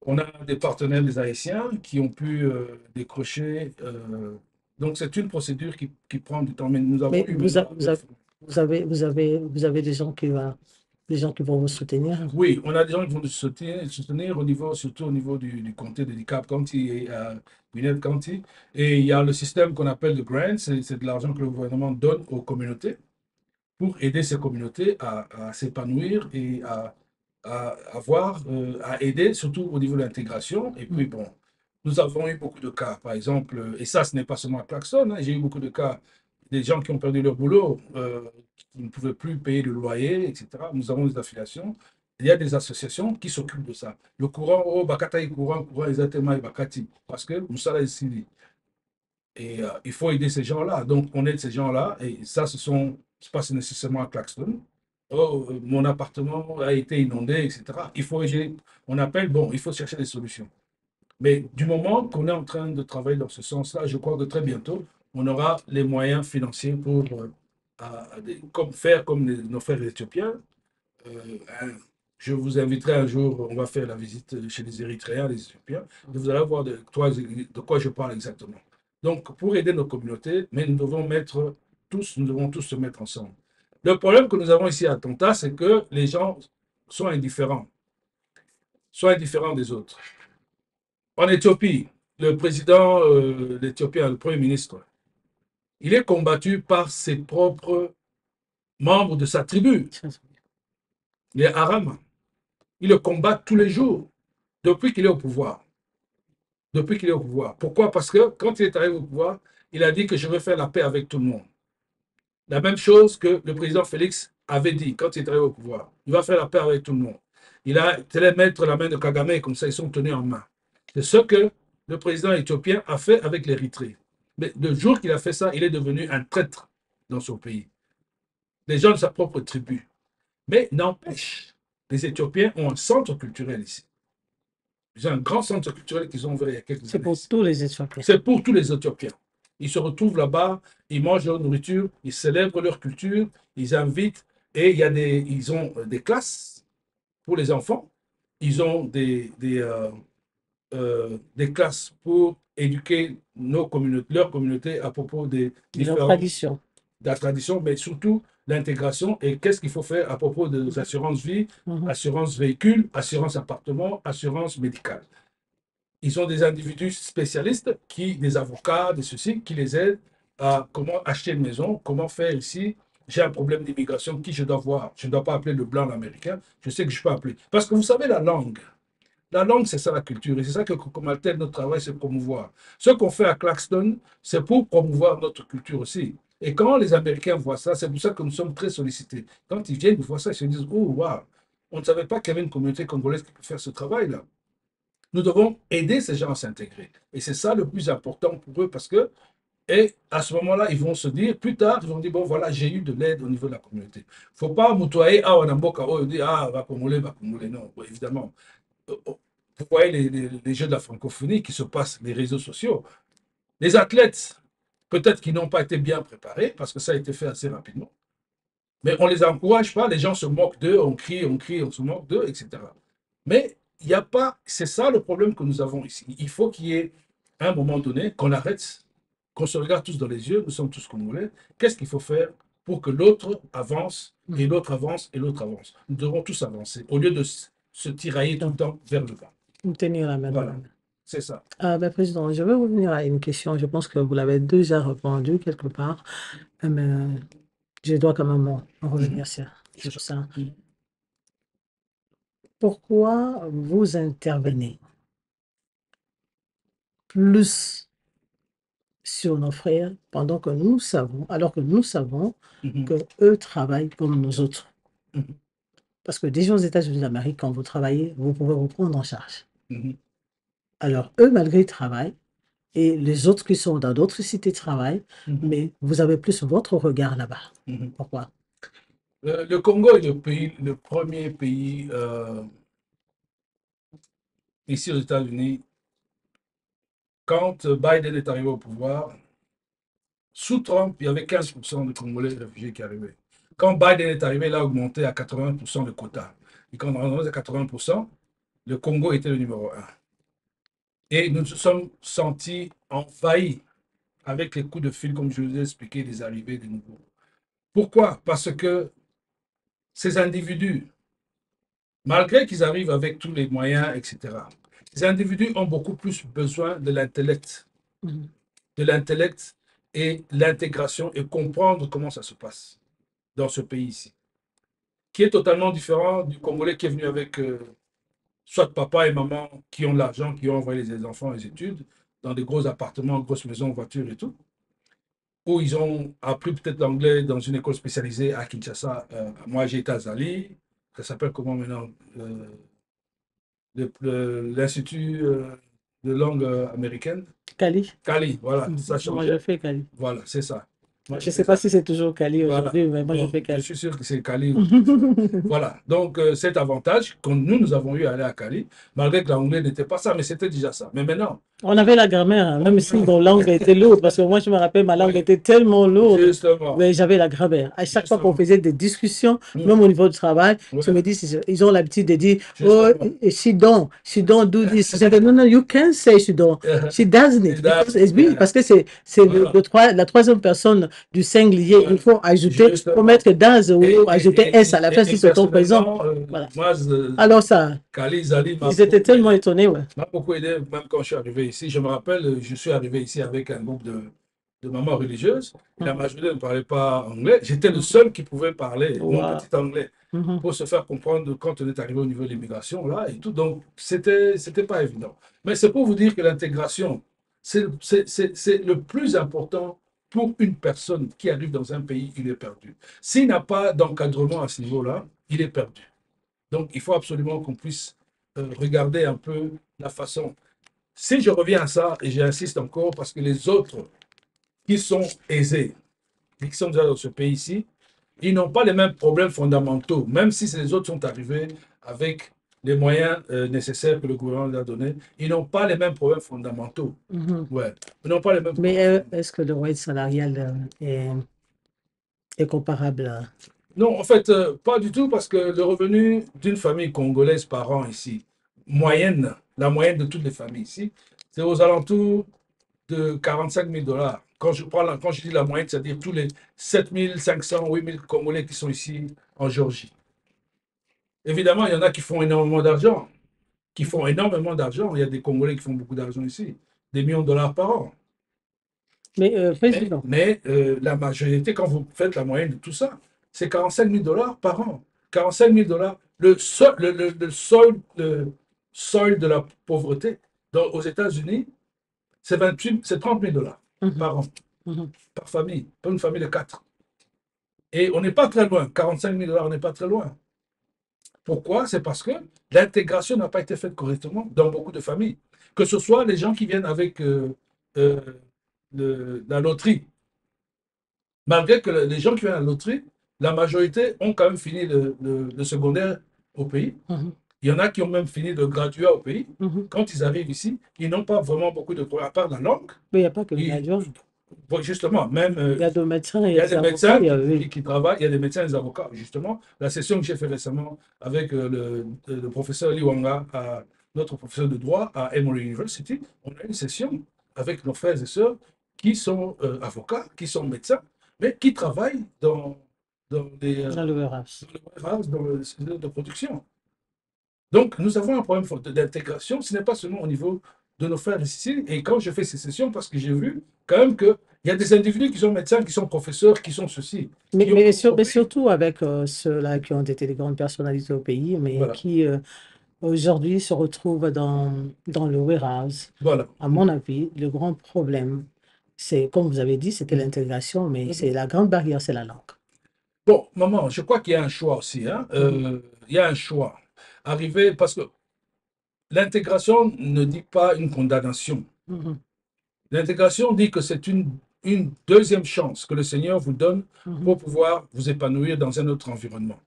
On a des partenaires, des Haïtiens, qui ont pu décrocher. Donc, c'est une procédure qui prend du temps. Mais nous avons Mais eu vous maintenant- avez des gens qui vont vous soutenir? Oui, on a des gens qui vont nous soutenir au niveau, surtout au niveau du comté de DeKalb County et Gwinnett County. Et il y a le système qu'on appelle le grant, c'est de l'argent que le gouvernement donne aux communautés pour aider ces communautés à s'épanouir et à aider surtout au niveau de l'intégration. Et puis, bon, nous avons eu beaucoup de cas, par exemple, et ça, ce n'est pas seulement à Clarkson, hein, j'ai eu beaucoup de cas, des gens qui ont perdu leur boulot, qui ne pouvaient plus payer le loyer, etc. Nous avons des affiliations. Il y a des associations qui s'occupent de ça. Le courant, oh, Bakata, courant, exactement, et Bakati, parce que nous sommes ici. Et il faut aider ces gens-là. Donc, on aide ces gens-là. Et ça, c'est pas nécessairement à Claxton. Oh, mon appartement a été inondé, etc. Il faut aider. On appelle, bon, il faut chercher des solutions. Mais du moment qu'on est en train de travailler dans ce sens-là, je crois que très bientôt, on aura les moyens financiers pour faire comme nos frères éthiopiens, je vous inviterai un jour, on va faire la visite chez les Érythréens, les Éthiopiens, et vous allez voir de quoi je parle exactement. Donc, pour aider nos communautés, mais nous devons tous se mettre ensemble. Le problème que nous avons ici à Tonta, c'est que les gens sont indifférents des autres. En Éthiopie, le président l'Éthiopien, le premier ministre, il est combattu par ses propres membres de sa tribu, les Aram. Il le combat tous les jours, depuis qu'il est au pouvoir. Depuis qu'il est au pouvoir. Pourquoi? Parce que quand il est arrivé au pouvoir, il a dit que je veux faire la paix avec tout le monde. La même chose que le président Félix avait dit quand il est arrivé au pouvoir. Il va faire la paix avec tout le monde. Il a allé mettre la main de Kagame, comme ça ils sont tenus en main. C'est ce que le président éthiopien a fait avec l'Érythrée. Mais le jour qu'il a fait ça, il est devenu un traître dans son pays. Les gens de sa propre tribu. Mais n'empêche, les Éthiopiens ont un centre culturel ici. Ils ont un grand centre culturel qu'ils ont ouvert il y a quelques C'est années. pour tous les Éthiopiens. C'est pour tous les Éthiopiens. Ils se retrouvent là-bas, ils mangent leur nourriture, ils célèbrent leur culture, ils invitent, et ils ont des classes pour les enfants, ils ont des classes pour éduquer leur communauté à propos des Leur différents tradition. de la tradition, mais surtout l'intégration et qu'est-ce qu'il faut faire à propos des assurances vie, assurance véhicule, assurance appartement, assurance médicale. Ils ont des individus spécialistes, des avocats, des ceci, qui les aident à comment acheter une maison, comment faire ici. J'ai un problème d'immigration, qui je dois voir. Je ne dois pas appeler le blanc l'américain, je sais que je peux appeler. Parce que vous savez, la langue, c'est ça la culture. Et c'est ça que, comme Alten, notre travail, c'est promouvoir. Ce qu'on fait à Claxton, c'est pour promouvoir notre culture aussi. Et quand les Américains voient ça, c'est pour ça que nous sommes très sollicités. Quand ils viennent, ils voient ça, ils se disent, oh, waouh, on ne savait pas qu'il y avait une communauté congolaise qui peut faire ce travail-là. Nous devons aider ces gens à s'intégrer. Et c'est ça le plus important pour eux parce que, et à ce moment-là, ils vont se dire, plus tard, ils vont dire, bon, voilà, j'ai eu de l'aide au niveau de la communauté. Il ne faut pas moutoyer, ah, on a mboka, oh, dit, ah, va Congolais, va Congolais. Non, oui, évidemment. Vous voyez les jeux de la francophonie qui se passent, les réseaux sociaux. Les athlètes, peut-être qu'ils n'ont pas été bien préparés parce que ça a été fait assez rapidement. Mais on ne les encourage pas, les gens se moquent d'eux, on crie, on se moque d'eux, etc. Mais il n'y a pas, c'est ça le problème que nous avons ici. Il faut qu'il y ait un moment donné qu'on arrête, qu'on se regarde tous dans les yeux, nous sommes tous congolais. Qu'est-ce qu'il faut faire pour que l'autre avance, et l'autre avance, et l'autre avance? Nous devons tous avancer, au lieu de se tirailler tout le temps vers le bas. Tenir la main dans la Voilà, main. c'est ça. Président, je vais revenir à une question. Je pense que vous l'avez déjà répondu quelque part, mais je dois quand même en revenir sur ça. Pourquoi vous intervenez plus sur nos frères pendant que nous savons, alors que nous savons que eux travaillent comme nous autres? Parce que déjà aux États-Unis d'Amérique, quand vous travaillez, vous pouvez vous prendre en charge. Alors, eux, malgré le travail, et les autres qui sont dans d'autres cités travaillent, mais vous avez plus votre regard là-bas. Pourquoi? Le Congo est le premier pays ici aux États-Unis. Quand Biden est arrivé au pouvoir, sous Trump, il y avait 15% de Congolais réfugiés qui arrivaient. Quand Biden est arrivé, il a augmenté à 80% le quota. Et quand on est à 80%, le Congo était le numéro 1. Et nous nous sommes sentis envahis avec les coups de fil, comme je vous ai expliqué, des arrivées de nouveaux. Pourquoi? Parce que ces individus, malgré qu'ils arrivent avec tous les moyens, etc., ces individus ont beaucoup plus besoin de l'intellect. De l'intellect et l'intégration et comprendre comment ça se passe dans ce pays ici. Qui est totalement différent du Congolais qui est venu avec soit papa et maman qui ont de l'argent, qui ont envoyé les enfants aux études, dans des gros appartements, grosses maisons, voitures et tout, où ils ont appris peut-être l'anglais dans une école spécialisée à Kinshasa. Moi, j'ai été à Zali, ça s'appelle comment maintenant l'Institut de langue américaine. Cali. Cali, voilà, ça change. Moi, je fais Cali. Voilà, c'est ça. Moi, je ne sais pas si c'est toujours Cali aujourd'hui, mais moi, je fais Cali. Je suis sûr que c'est Cali. Voilà, donc cet avantage que nous avons eu à aller à Cali, malgré que l'anglais n'était pas ça, mais c'était déjà ça. Mais maintenant, On avait la grammaire, hein, même si nos langues étaient lourdes, parce que moi, je me rappelle, ma langue Oui, était tellement lourde, justement, mais j'avais la grammaire. À chaque fois qu'on justement. faisait des discussions, même Mm, au niveau du travail, je me ouais, dis, ils ont l'habitude de dire, oh, justement. she don't do this. J'avais, non, non, you can say she don't. She doesn't Et it. là, Oui, parce que c'est voilà, la troisième personne du singulier. Il voilà, faut ajouter, il faut justement. mettre does ou ajouter s à la fin si Et c'est ton présent. personnellement, Voilà. moi, Alors ça, Kali Zali m'a ils étaient beaucoup tellement aidé. étonnés, ouais. M'a beaucoup aidé, même quand je suis arrivé ici. Je me rappelle, je suis arrivé ici avec un groupe de mamans religieuses. Et la Mhm. majorité ne parlait pas anglais. J'étais le Mhm. seul qui pouvait parler mon Wow. petit anglais Mhm. pour se faire comprendre quand on est arrivé au niveau de l'immigration, là, et tout. Donc, c'était pas évident. Mais c'est pour vous dire que l'intégration, c'est le plus important pour une personne qui arrive dans un pays, il est perdu. S'il n'a pas d'encadrement à ce niveau-là, il est perdu. Donc, il faut absolument qu'on puisse regarder un peu la façon. Si je reviens à ça, et j'insiste encore, parce que les autres qui sont aisés, et qui sont déjà dans ce pays-ci, ils n'ont pas les mêmes problèmes fondamentaux, même si les autres sont arrivés avec les moyens nécessaires que le gouvernement leur a donnés, ils n'ont pas les mêmes problèmes fondamentaux. Mhm. Ouais, ils n'ont pas les mêmes Mais problèmes fondamentaux. est-ce que le wage salarial est comparable Non, en fait, pas du tout, parce que le revenu d'une famille congolaise par an ici, moyenne, la moyenne de toutes les familles ici, c'est aux alentours de 45 000 dollars. Quand je dis la moyenne, c'est-à-dire tous les 7 500, 8 000 Congolais qui sont ici en Géorgie. Évidemment, il y en a qui font énormément d'argent, Il y a des Congolais qui font beaucoup d'argent ici, des millions de dollars par an. Mais Mais, président, mais, la majorité, quand vous faites la moyenne de tout ça, c'est 45 000 dollars par an. 45 000 dollars. Le seuil de la pauvreté aux États-Unis, c'est 30 000 dollars mhm, par an, mhm. par famille, pas une famille de quatre. Et on n'est pas très loin. 45 000 dollars, on n'est pas très loin. Pourquoi? C'est parce que l'intégration n'a pas été faite correctement dans beaucoup de familles. Que ce soit les gens qui viennent avec euh, la loterie. Malgré que les gens qui viennent à la loterie, la majorité ont quand même fini le secondaire au pays. Mhm, Il y en a qui ont même fini le graduat au pays. mhm. Quand ils arrivent ici, ils n'ont pas vraiment beaucoup de problèmes, à part la langue. Mais il n'y a pas que les Ils- adjoints. bon, justement, même Il y a des médecins, il il y y a a des des avocats, médecins il y a, qui, oui. qui travaillent, il y a des médecins et des avocats. Justement, la session que j'ai fait récemment avec le professeur Liwanga, notre professeur de droit à Emory University, on a une session avec nos frères et sœurs qui sont avocats, qui sont médecins, mais qui travaillent dans Dans le warehouse. le warehouse, dans le secteur de production. Donc, nous avons un problème d'intégration. Ce n'est pas seulement au niveau de nos frères ici. Et quand je fais ces sessions, parce que j'ai vu quand même qu'il y a des individus qui sont médecins, qui sont professeurs, qui sont ceci, Mais, qui ont mais compris. surtout avec ceux-là qui ont été des grandes personnalités au pays, mais Voilà, qui aujourd'hui se retrouvent dans le warehouse. voilà. À mon avis, le grand problème, c'est, comme vous avez dit, c'était l'intégration, mais c'est la grande barrière, c'est la langue. Bon, maman, je crois qu'il y a un choix aussi, hein. Mhm, Il y a un choix. Arriver, parce que l'intégration ne dit pas une condamnation. mhm, L'intégration dit que c'est une deuxième chance que le Seigneur vous donne mhm. pour pouvoir vous épanouir dans un autre environnement.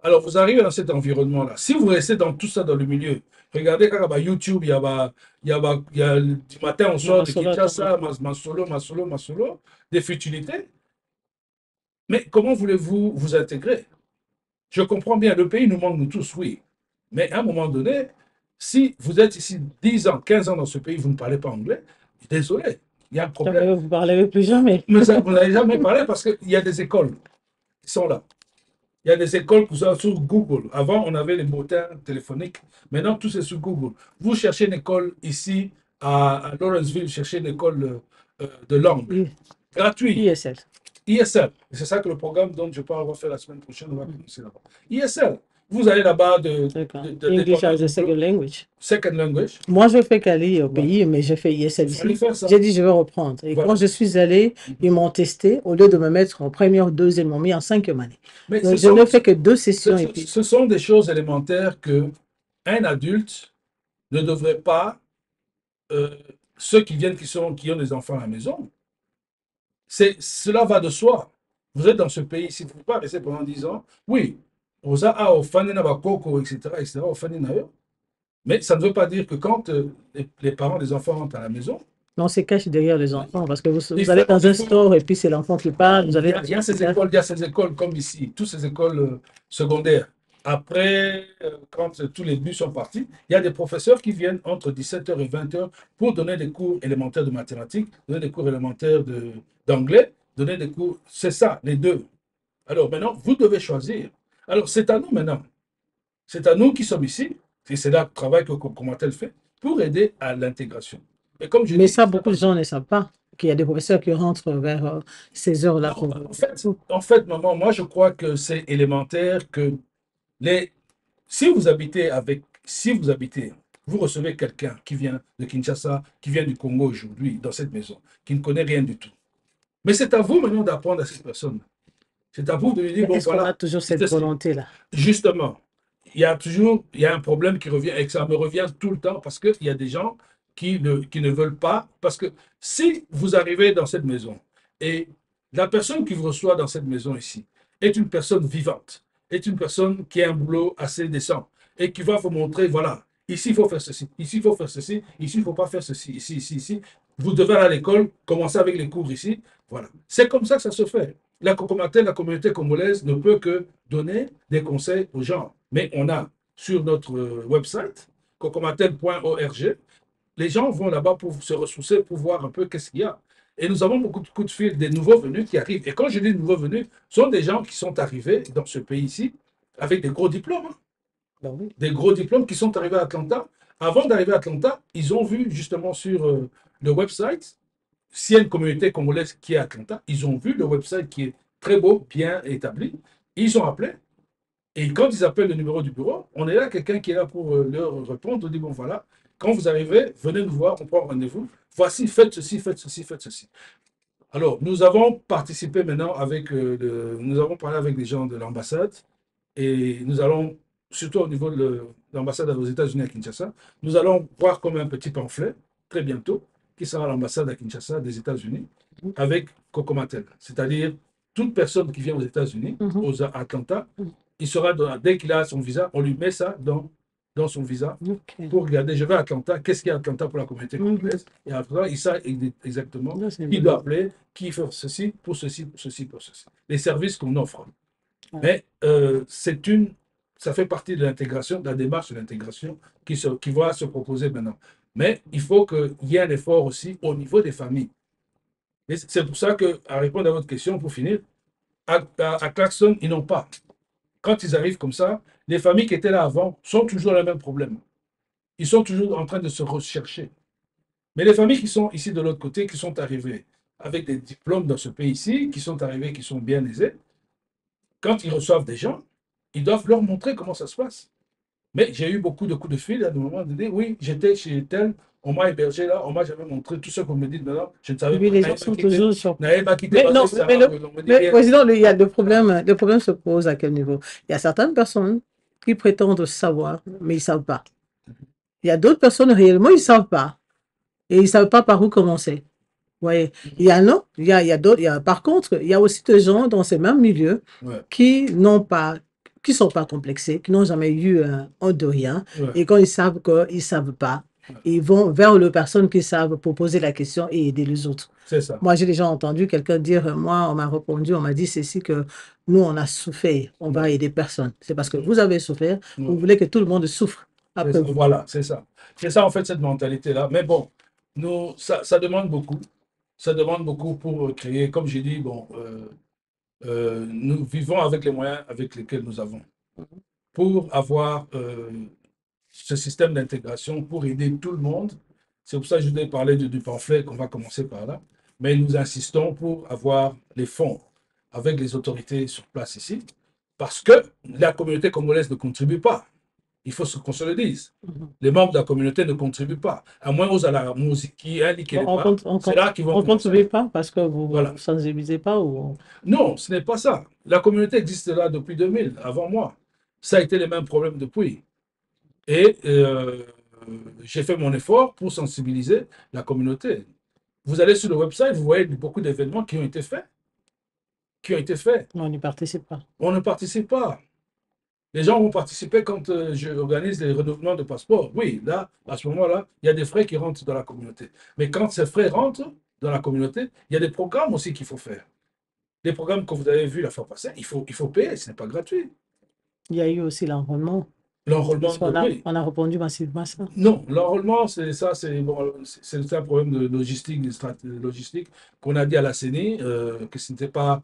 Alors, vous arrivez dans cet environnement-là. Si vous restez dans tout ça dans le milieu, regardez quand YouTube, du matin au soir de Masolo, Kinshasa, Masolo, des futilités. Mais comment voulez-vous vous intégrer? Je comprends bien, le pays nous manque nous tous, oui. Mais à un moment donné, si vous êtes ici 10 ans, 15 ans dans ce pays, vous ne parlez pas anglais, désolé, il y a un problème. jamais vous parlerez plus jamais. Mais ça, vous n'avez jamais parlé parce qu'il y a des écoles qui sont là. Il y a des écoles qui sont sur Google. Avant, on avait les moteurs téléphoniques. Maintenant, tout c'est sur Google. Vous cherchez une école ici à Lawrenceville, vous cherchez une école de langue. I- Gratuit. ISL. ISL. C'est ça que le programme dont je parle va faire la semaine prochaine, on va commencer là-bas. ISL. Vous allez là-bas D'accord. de English dépendant as a du second language. second language. Moi, je fais Cali au Voilà. pays, mais j'ai fait ISL Il fallait ici. faire ça. J'ai dit, je vais reprendre. Et Voilà. quand je suis allée, ils m'ont testé. Au lieu de me mettre en première ou deuxième, ils m'ont mis en cinquième année. Mais Donc, je ne fais que 2 sessions et puis. ce sont des choses élémentaires que un adulte ne devrait pas, euh, ceux qui viennent, qui ont des enfants à la maison, cela va de soi. Vous êtes dans ce pays, si vous ne pouvez pas rester pendant 10 ans, oui, etc., etc. Mais ça ne veut pas dire que quand les parents des enfants rentrent à la maison, Mais on se cache derrière les enfants parce que il vous faut, allez dans il un faut- store et puis c'est l'enfant qui parle. Vous allez il y a ces écoles comme ici, toutes ces écoles secondaires. Après, quand tous les bus sont partis, il y a des professeurs qui viennent entre 17h et 20h pour donner des cours élémentaires de mathématiques, donner des cours élémentaires d'anglais, donner des cours. C'est ça, les deux. Alors maintenant, vous devez choisir. Alors c'est à nous maintenant. C'est à nous qui sommes ici, et c'est là le travail que Comatel fait, pour aider à l'intégration. Et comme je Mais dis, ça, beaucoup de gens ne savent pas qu'il y a des professeurs qui rentrent vers ces heures-là. en fait, maman, moi je crois que c'est élémentaire que les, si vous habitez, vous recevez quelqu'un qui vient de Kinshasa, qui vient du Congo aujourd'hui, dans cette maison, qui ne connaît rien du tout. Mais c'est à vous maintenant d'apprendre à cette personne. C'est à vous de lui dire, Mais bon est-ce qu'on a voilà, toujours cette volonté-là? justement, il y a un problème qui revient, et que ça me revient tout le temps, parce qu'il y a des gens qui ne veulent pas, parce que si vous arrivez dans cette maison, et la personne qui vous reçoit dans cette maison ici est une personne vivante, est une personne qui a un boulot assez décent, et qui va vous montrer, voilà, ici il faut faire ceci, ici il faut faire ceci, ici il ne faut pas faire ceci, ici, vous devez aller à l'école, commencer avec les cours ici, voilà. C'est comme ça que ça se fait. La Cocomatel, la communauté congolaise, ne peut que donner des conseils aux gens. Mais on a sur notre website, cocomatel.org, les gens vont là-bas pour se ressourcer, pour voir un peu qu'est-ce qu'il y a. Et nous avons beaucoup de coups de fil des nouveaux venus qui arrivent. Et quand je dis nouveaux venus, ce sont des gens qui sont arrivés dans ce pays-ci avec des gros diplômes. Ben oui. Des gros diplômes qui sont arrivés à Atlanta. Avant d'arriver à Atlanta, ils ont vu justement sur le website, s'il y a une communauté congolaise qui est à Atlanta, ils ont vu le website qui est très beau, bien établi. Ils ont appelé. Et quand ils appellent le numéro du bureau, on est là, quelqu'un qui est là pour leur répondre. On dit, bon voilà, quand vous arrivez, venez nous voir, on prend rendez-vous. Voici, faites ceci, faites ceci, faites ceci. Alors, nous avons participé maintenant avec, nous avons parlé avec des gens de l'ambassade et nous allons, surtout au niveau de l'ambassade aux États-Unis à Kinshasa, nous allons voir comme un petit pamphlet très bientôt qui sera à l'ambassade à Kinshasa des États-Unis avec Cocomatel. C'est-à-dire, toute personne qui vient aux États-Unis, aux Atlanta, il sera dès qu'il a son visa, on lui met ça dans son visa pour regarder. Je vais à Atlanta, qu'est-ce qu'il y a à Atlanta pour la communauté congolaise? Et après, il sait exactement qui doit appeler, qui fait ceci, pour ceci, pour ceci, pour ceci. Les services qu'on offre. Mais ça fait partie de l'intégration, de la démarche de l'intégration qui va se proposer maintenant. Mais il faut qu'il y ait un effort aussi au niveau des familles. Et c'est pour ça que, à répondre à votre question, pour finir, à Clarkson, ils n'ont pas. Quand ils arrivent comme ça, les familles qui étaient là avant sont toujours dans le même problème. Ils sont toujours en train de se rechercher. Mais les familles qui sont ici de l'autre côté, qui sont arrivées avec des diplômes dans ce pays-ci, qui sont arrivées, qui sont bien aisées, quand ils reçoivent des gens, ils doivent leur montrer comment ça se passe. Mais j'ai eu beaucoup de coups de fil à des moments de dire, oui, j'étais chez tel, on m'a hébergé là, on m'a jamais montré tout ce qu'on me dit maintenant, je ne savais Oui, pas. les gens sont toujours sur. N'avez pas quitté Mais non, mais président, il y a le problème se pose à quel niveau? Il y a certaines personnes qui prétendent savoir, mais ils ne savent pas. Il y a d'autres personnes réellement, ils ne savent pas. Et ils ne savent pas par où commencer. Vous voyez, il y a non, il y a d'autres. Par contre, il y a aussi des gens dans ces mêmes milieux qui n'ont pas, qui sont pas complexés, qui n'ont jamais eu un de rien. Et quand ils savent qu'ils ne savent pas, ils vont vers les personnes qui savent pour poser la question et aider les autres. C'est ça. Moi, j'ai déjà entendu quelqu'un dire, moi, on m'a répondu, on m'a dit ceci, que nous, on a souffert, on va aider personne. C'est parce que vous avez souffert, vous voulez que tout le monde souffre après vous. Voilà, c'est ça. C'est ça, en fait, cette mentalité-là. Mais bon, ça demande beaucoup. Ça demande beaucoup pour créer, comme j'ai dit, bon, nous vivons avec les moyens avec lesquels nous avons. Pour avoir ce système d'intégration, pour aider tout le monde. C'est pour ça que je voulais parler du pamphlet, qu'on va commencer par là. Mais nous insistons pour avoir les fonds avec les autorités sur place ici, parce que la communauté congolaise ne contribue pas. Il faut qu'on se le dise. Les membres de la communauté ne contribuent pas. À moins aux à la musique qui indiquent les pas, c'est là qu'ils vont. On ne contribue pas parce que vous voilà. ne sensibilisez pas ou... Non, ce n'est pas ça. La communauté existe là depuis 2000, avant moi. Ça a été les mêmes problèmes depuis. Et j'ai fait mon effort pour sensibiliser la communauté. Vous allez sur le website, vous voyez beaucoup d'événements qui ont été faits. On n'y participe pas. On ne participe pas. Les gens vont participer quand je organise les renouvellements de passeport. Oui, là, à ce moment-là, il y a des frais qui rentrent dans la communauté. Mais quand ces frais rentrent dans la communauté, il y a des programmes aussi qu'il faut faire. Les programmes que vous avez vus la fois passée, il faut payer, ce n'est pas gratuit. Il y a eu aussi l'enrôlement. L'enrôlement, Parce qu'on a, oui. on a répondu massivement à ça. Non, l'enrôlement, c'est ça, c'est bon, c'est un problème de logistique, de logistique, qu'on a dit à la CENI que ce n'était pas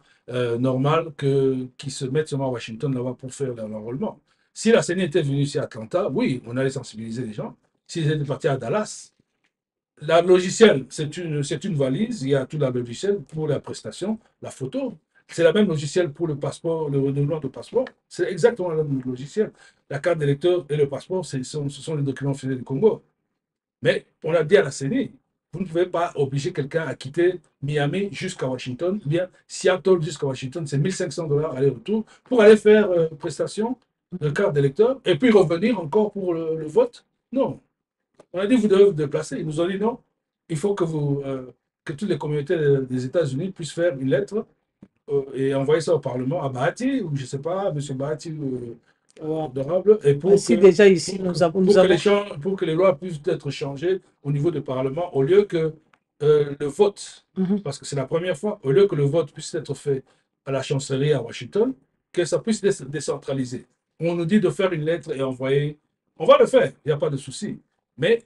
normal qu'ils se mettent seulement à Washington là-bas pour faire l'enrôlement. Si la CENI était venue ici à Atlanta, oui, on allait sensibiliser les gens. S'ils étaient partis à Dallas, la logiciel, c'est une valise, il y a tout la logiciel pour la prestation, la photo. C'est la même logiciel pour le passeport, le renouvellement de passeport. C'est exactement le même logiciel. La carte d'électeur et le passeport, ce sont les documents officiels du Congo. Mais on a dit à la CENI, vous ne pouvez pas obliger quelqu'un à quitter Miami jusqu'à Washington, ou bien Seattle jusqu'à Washington, c'est 1500 $ aller-retour pour aller faire prestation de carte d'électeur et puis revenir encore pour le vote. Non. On a dit, vous devez vous déplacer. Ils nous ont dit non. Il faut que toutes les communautés des États-Unis puissent faire une lettre et envoyer ça au Parlement à Bahati, ou je ne sais pas, M. Bahati, Ouais. honorable, et Si déjà ici, nous avons, pour que les lois puissent être changées au niveau du Parlement, au lieu que le vote, Mhm. parce que c'est la première fois, au lieu que le vote puisse être fait à la chancellerie à Washington, que ça puisse être décentralisé. On nous dit de faire une lettre et envoyer. On va le faire, il n'y a pas de souci. Mais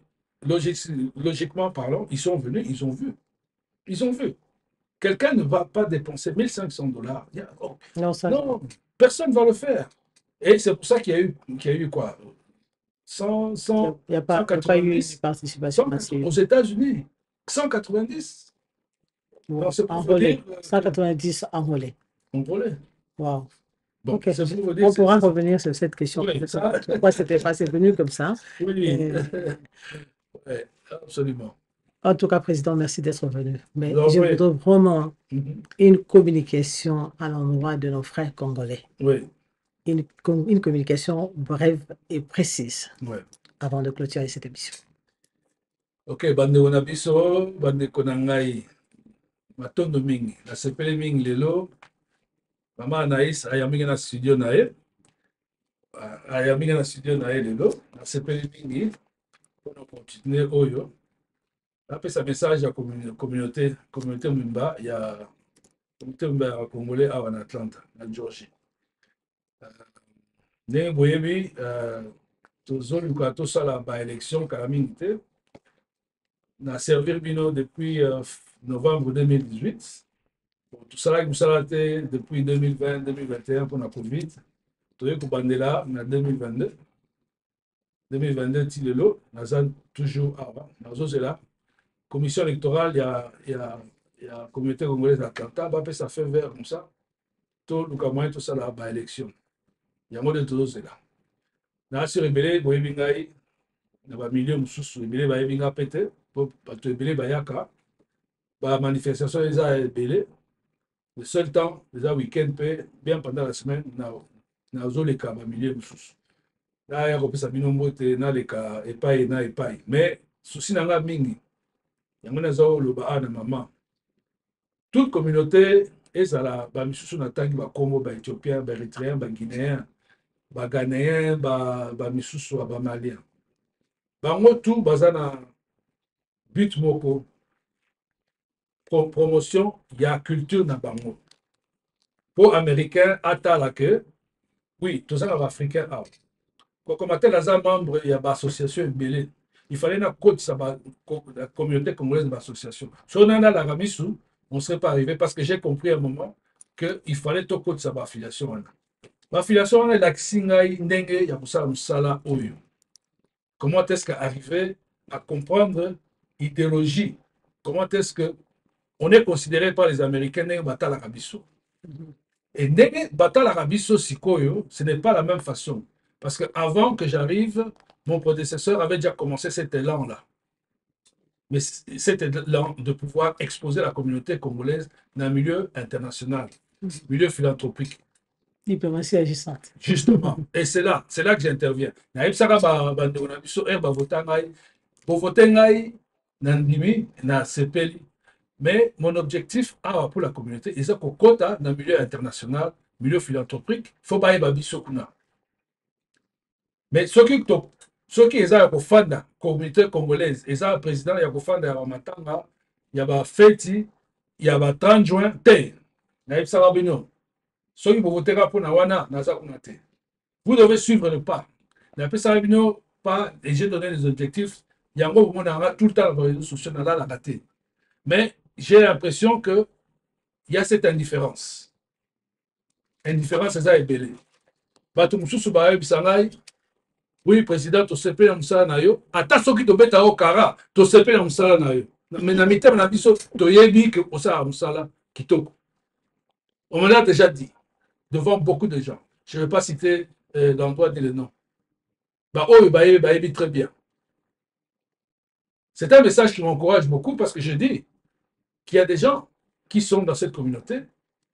logiquement parlant, ils sont venus, ils ont vu. Ils ont vu. Quelqu'un ne va pas dépenser 1500 $. Non, ça, Non, personne ne va le faire. Et c'est pour ça qu'il y a eu quoi? il 100, n'y a pas eu de 190 participation massive. aux États-Unis. 190. Bon, Alors, c'est pour vous enrôlé. dire. 190 enrôlés. Contrôlez. Wow. Bon, Ok. c'est pour vous dire. On pourra revenir sur cette question. Oui, ça, Pourquoi c'était passé venu comme ça? oui. Euh, Ouais, absolument. En tout cas, Président, merci d'être venu. Mais Alors, je oui. voudrais vraiment Mhm. une communication à l'endroit de nos frères congolais. Oui, Une communication brève et précise oui. avant de clôturer cette émission. Ok, bandeko na biso, bandeko na ngai, matondo mingi, nasepeli mingi lelo, mama Anaïs ayambinga na studio na ye, ayambinga na studio na ye lelo, nasepeli mingi, mpona continuer oyo, napesa message ya communauté Mimba ya Congolais awa na Atlanta, na Georgie. Ndenge boyebi, tozoluka tosala baélection kala mingi te, na servir bino depuis novembre 2018. Tosalaki mosala te depuis 2020, 2021 mpona Covid. Toyei kobandela na 2022. 2022 ti lelo, naza toujours awa, nazozela commission électorale ya communauté congolaise d'Atlanta bapesa feu vert comme ça, toluka moyen tosala baélection. Yango nde tozozela. Naasur ebele boyebi ngai na bamilie mosusu ebele bayebi nga mpe te, mpo bato ebele bayaka bamanifestation eza ebele. Le seul temps, eza week-end mpe bien pendant la semaine nazoleka bamilie mosusu naya kopesa bino mbote naleka epai na epai, mais susi na nga mingi yango naza oloba awa na mama toute communauté ezala bamisusu natangi bakongo baéthiopien baérythréen baguinéen baghanéen bamisusu bamalien bango tu baza na but moko promotion ya culture na bango mpo américain atala ke oui tozanga baafricain awa kokoma te naza membre ya baassociation ebele il fallait nakotisa la communauté congolaise de l'association. Si on en a la misu, on ne serait pas arrivé parce que j'ai compris à un moment qu'il fallait tout code sa affiliation. L'affiliation est la Xingai Ndenge Yakusala Musala Oyo. Comment est-ce qu'arriver à comprendre l'idéologie? Comment est-ce qu'on est considéré par les Américains Ndenge Bata la Rabiso? Et Ndenge Bata la Rabiso Sikoyo, ce n'est pas la même façon. Parce qu'avant que j'arrive, mon prédécesseur avait déjà commencé cet élan-là. Mais cet élan de pouvoir exposer la communauté congolaise dans un milieu international, milieu philanthropique. Diplomatie agissante. Justement. Et c'est là que j'interviens. Mais mon objectif pour la communauté, c'est que dans le milieu international, milieu philanthropique, il faut pas y avoir. Mais ceux qui ont la communauté congolaise, ils ont le président, il y a le Matanga, il y a le Feti, il y a le 30 juin, il y a le ceux qui vont voter pour Nawana, vous devez suivre le pas. Il y a pas, et j'ai donné les objectifs, il y a tout le temps dans les réseaux sociaux, la raté. Mais j'ai l'impression qu'il y a cette indifférence. Indifférence, c'est ça, est belle. Oui, président, tu sais pas ça na yo. Ata soki to beta o kara, tu sais pas ça na yo. Mais na mitem na biso to yebi que ça musala kitoko. On me l'a déjà dit devant beaucoup de gens. Je ne vais pas citer l'endroit ni le nom. Bah oh, bah yebi très bien. C'est un message qui m'encourage beaucoup parce que je dis qu'il y a des gens qui sont dans cette communauté,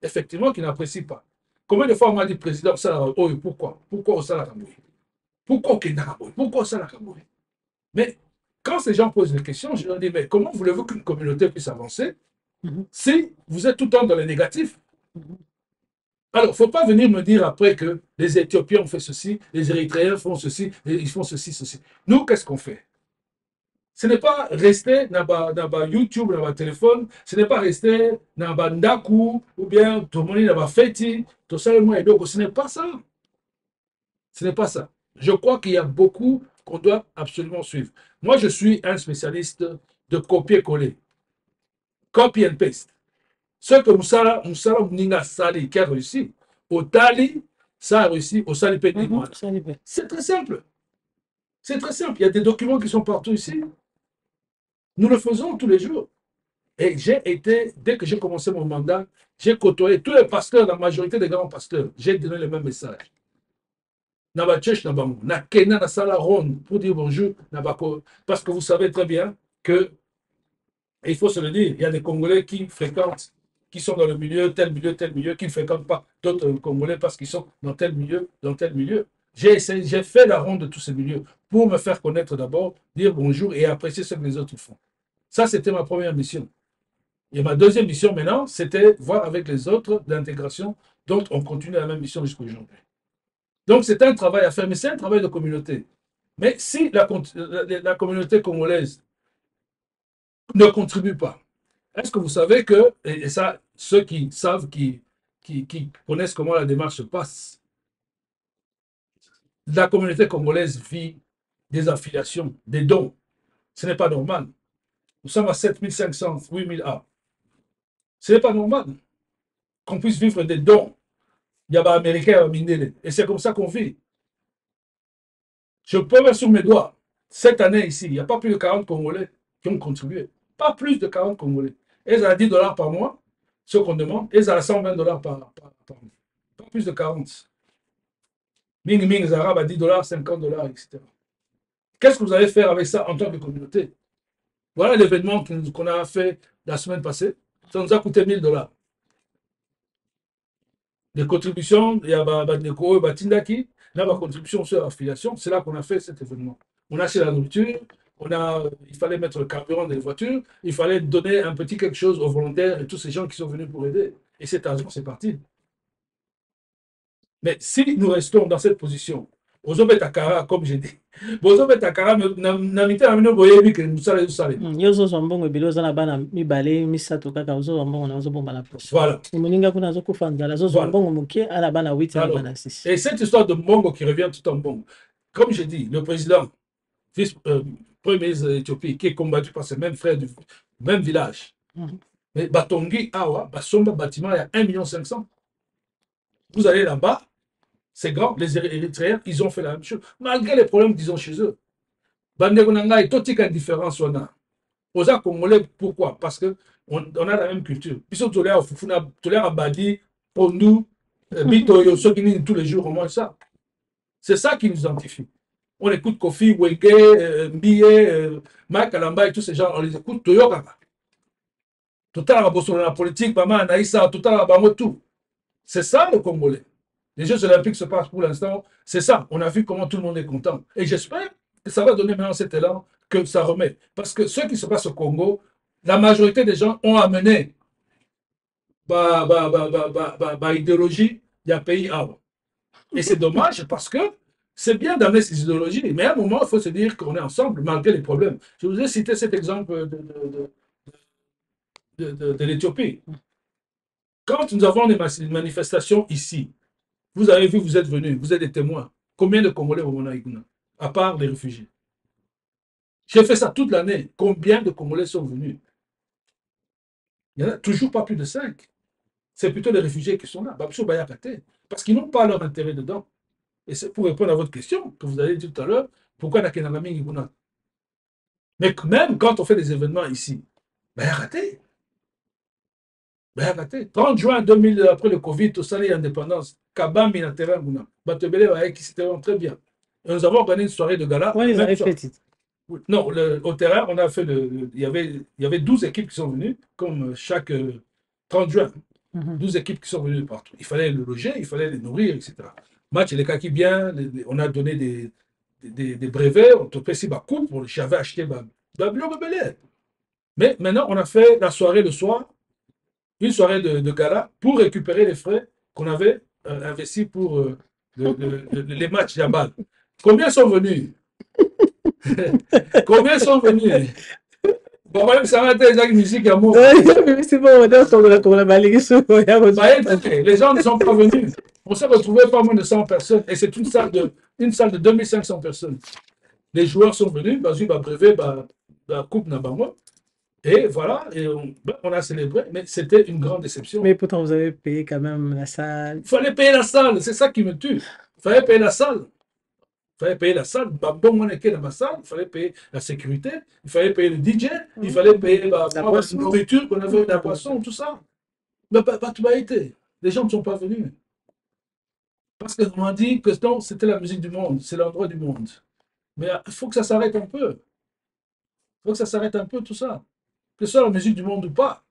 effectivement, qui n'apprécient pas. Combien de fois on m'a dit président, ça, oh, pourquoi? Pourquoi ça l'a ramouillé? Pourquoi Pourquoi ça l'a ramouillé? Mais quand ces gens posent des questions, je leur dis, mais comment voulez-vous qu'une communauté puisse avancer si vous êtes tout le temps dans le négatif? Alors, il ne faut pas venir me dire après que les Éthiopiens ont fait ceci, les Érythréens font ceci, et ils font ceci, ceci. Nous, qu'est-ce qu'on fait? Ce n'est pas rester dans YouTube, dans le téléphone, ce n'est pas rester dans Ndaku, ou bien tout le monde dans Feti, tout ça, et donc, ce n'est pas ça. Ce n'est pas ça. Je crois qu'il y a beaucoup qu'on doit absolument suivre. Moi, je suis un spécialiste de copier-coller. Copy and paste. Ce que Moussala Mninga Sali qui a réussi, au Tali, ça a réussi, au Sali Pédimoine. C'est très simple. C'est très simple. Il y a des documents qui sont partout ici. Nous le faisons tous les jours. Et j'ai été, dès que j'ai commencé mon mandat, j'ai côtoyé tous les pasteurs, la majorité des grands pasteurs. J'ai donné le même message. Pour dire bonjour, parce que vous savez très bien que, et il faut se le dire, il y a des Congolais qui fréquentent, qui sont dans le milieu, tel milieu, qui ne fréquentent pas d'autres Congolais parce qu'ils sont dans tel milieu, dans tel milieu. J'ai fait la ronde de tous ces milieux pour me faire connaître d'abord, dire bonjour et apprécier ce que les autres font. Ça, c'était ma première mission. Et ma deuxième mission maintenant, c'était voir avec les autres d'intégration, dont on continue la même mission jusqu'à aujourd'hui. Donc, c'est un travail à faire, mais c'est un travail de communauté. Mais si la communauté congolaise ne contribue pas, est-ce que vous savez que, et ça, ceux qui savent, qui connaissent comment la démarche se passe, la communauté congolaise vit des affiliations, des dons. Ce n'est pas normal. Nous sommes à 7500, 8000 A. Ce n'est pas normal qu'on puisse vivre des dons. Il y a des Américains à Mindele. Et c'est comme ça qu'on vit. Je peux mettre sur mes doigts, cette année ici, il n'y a pas plus de 40 Congolais qui ont contribué. Pas plus de 40 Congolais. Ils ont $10 par mois, ce qu'on demande. Ils ont $120 par mois. Pas plus de 40. Ming Ming, les Arabes à $10, $50, etc. Qu'est-ce que vous allez faire avec ça en tant que communauté? Voilà l'événement qu'on a fait la semaine passée. Ça nous a coûté $1000. Les contributions, il y a Badneko, Batindaki, là, ma contribution sur l'affiliation, c'est là qu'on a fait cet événement. On a acheté la nourriture, il fallait mettre le carburant dans les voitures, il fallait donner un petit quelque chose aux volontaires et tous ces gens qui sont venus pour aider. Et cet argent, c'est parti. Mais si nous restons dans cette position, Ozobet Takara, comme j'ai dit, Ozobet Takara, n'amité à nous voyez que nous allons saler. Yozo Zambongo, Biloza la bana, mi balé, mi sato kaka, Ozo Zambongo, Ozo Bomba la poche. Voilà. Et Moninga Kuna Zoko Fandala, Zozo Zambongo, Mouké, à la bana 8 et à la bana 6. Et cette histoire de Mbongo qui revient tout en Mbongo, comme j'ai dit, le président, premier ministre d'Éthiopie, qui est combattu par ses mêmes frères du même village, mais Batongi, Awa, Basomba, bâtiment, il y a 1,5 million. Vous allez là-bas, c'est grand, les Érythréens, ils ont fait la même chose, malgré les problèmes qu'ils ont chez eux. Bandegonanga est toute une différence. Aux Congolais, pourquoi? Parce qu'on a la même culture. Puis surtout, Tolère Abadi, Pondou, Bitoyo, ceux qui disent tous les jours, au moins ça. C'est ça qui nous identifie. On écoute Kofi, Wege, Mbiye, Mike Alamba et tous ces gens, on les écoute, Toyokaka. Tout à l'heure, la politique, Maman Anaïsa, tout à l'heure, tout. C'est ça le Congolais. Les Jeux Olympiques se passent pour l'instant. C'est ça. On a vu comment tout le monde est content. Et j'espère que ça va donner maintenant cet élan, que ça remet. Parce que ce qui se passe au Congo, la majorité des gens ont amené idéologie, il y a pays avant. Et c'est dommage parce que C'est bien d'amener ces idéologies, mais à un moment, il faut se dire qu'on est ensemble malgré les problèmes. Je vous ai cité cet exemple de l'Éthiopie. Quand nous avons des manifestations ici, vous avez vu, vous êtes venus, vous êtes des témoins. Combien de Congolais au Monaïgouna, à part les réfugiés? J'ai fait ça toute l'année. Combien de Congolais sont venus? Il n'y en a toujours pas plus de 5. C'est plutôt les réfugiés qui sont là. Babso Bayakate. Parce qu'ils n'ont pas leur intérêt dedans. Et c'est pour répondre à votre question que vous avez dit tout à l'heure, pourquoi Nakenagami Ngiguna? Mais même quand on fait des événements ici, Bayakate. Bayakate. 30 juin 2000, après le Covid, tout ça, l'indépendance, Kabami Nateranguna, Batebele, qui s'était très bien. Et nous avons organisé une soirée de gala. Ouais, les avez fait. Non, au terrain, on a fait il y avait 12 équipes qui sont venues, comme chaque 30 juin. 12 équipes qui sont venues partout. Il fallait le loger, il fallait les nourrir, etc. Match, les cas qui bien, on a donné des brevets, on te paie si bas coupe, j'avais acheté mais maintenant, on a fait la soirée le soir, une soirée de gala, pour récupérer les frais qu'on avait investis pour les matchs Jabal. Combien sont venus? Combien sont venus? Bon, même ça va être la musique à moi. C'est bon, on a les gens ne sont pas venus. On s'est retrouvé pas moins de 100 personnes et c'est une salle de 2500 personnes. Les joueurs sont venus, Bazu va brevet, la coupe Nabamo. Et voilà, et on a célébré, mais c'était une grande déception. Mais pourtant, vous avez payé quand même la salle. Il fallait payer la salle, c'est ça qui me tue. Il fallait payer la salle. Il fallait payer la salle, bon on était dans ma salle, il fallait payer la sécurité, il fallait payer le DJ, il fallait payer la nourriture qu'on avait, la boisson, tout ça. Mais pas tout a été. Les gens ne sont pas venus. Parce qu'on m'a dit que c'était la musique du monde, c'est l'endroit du monde. Mais il faut que ça s'arrête un peu. Il faut que ça s'arrête un peu tout ça. Que ce soit la musique du monde ou pas.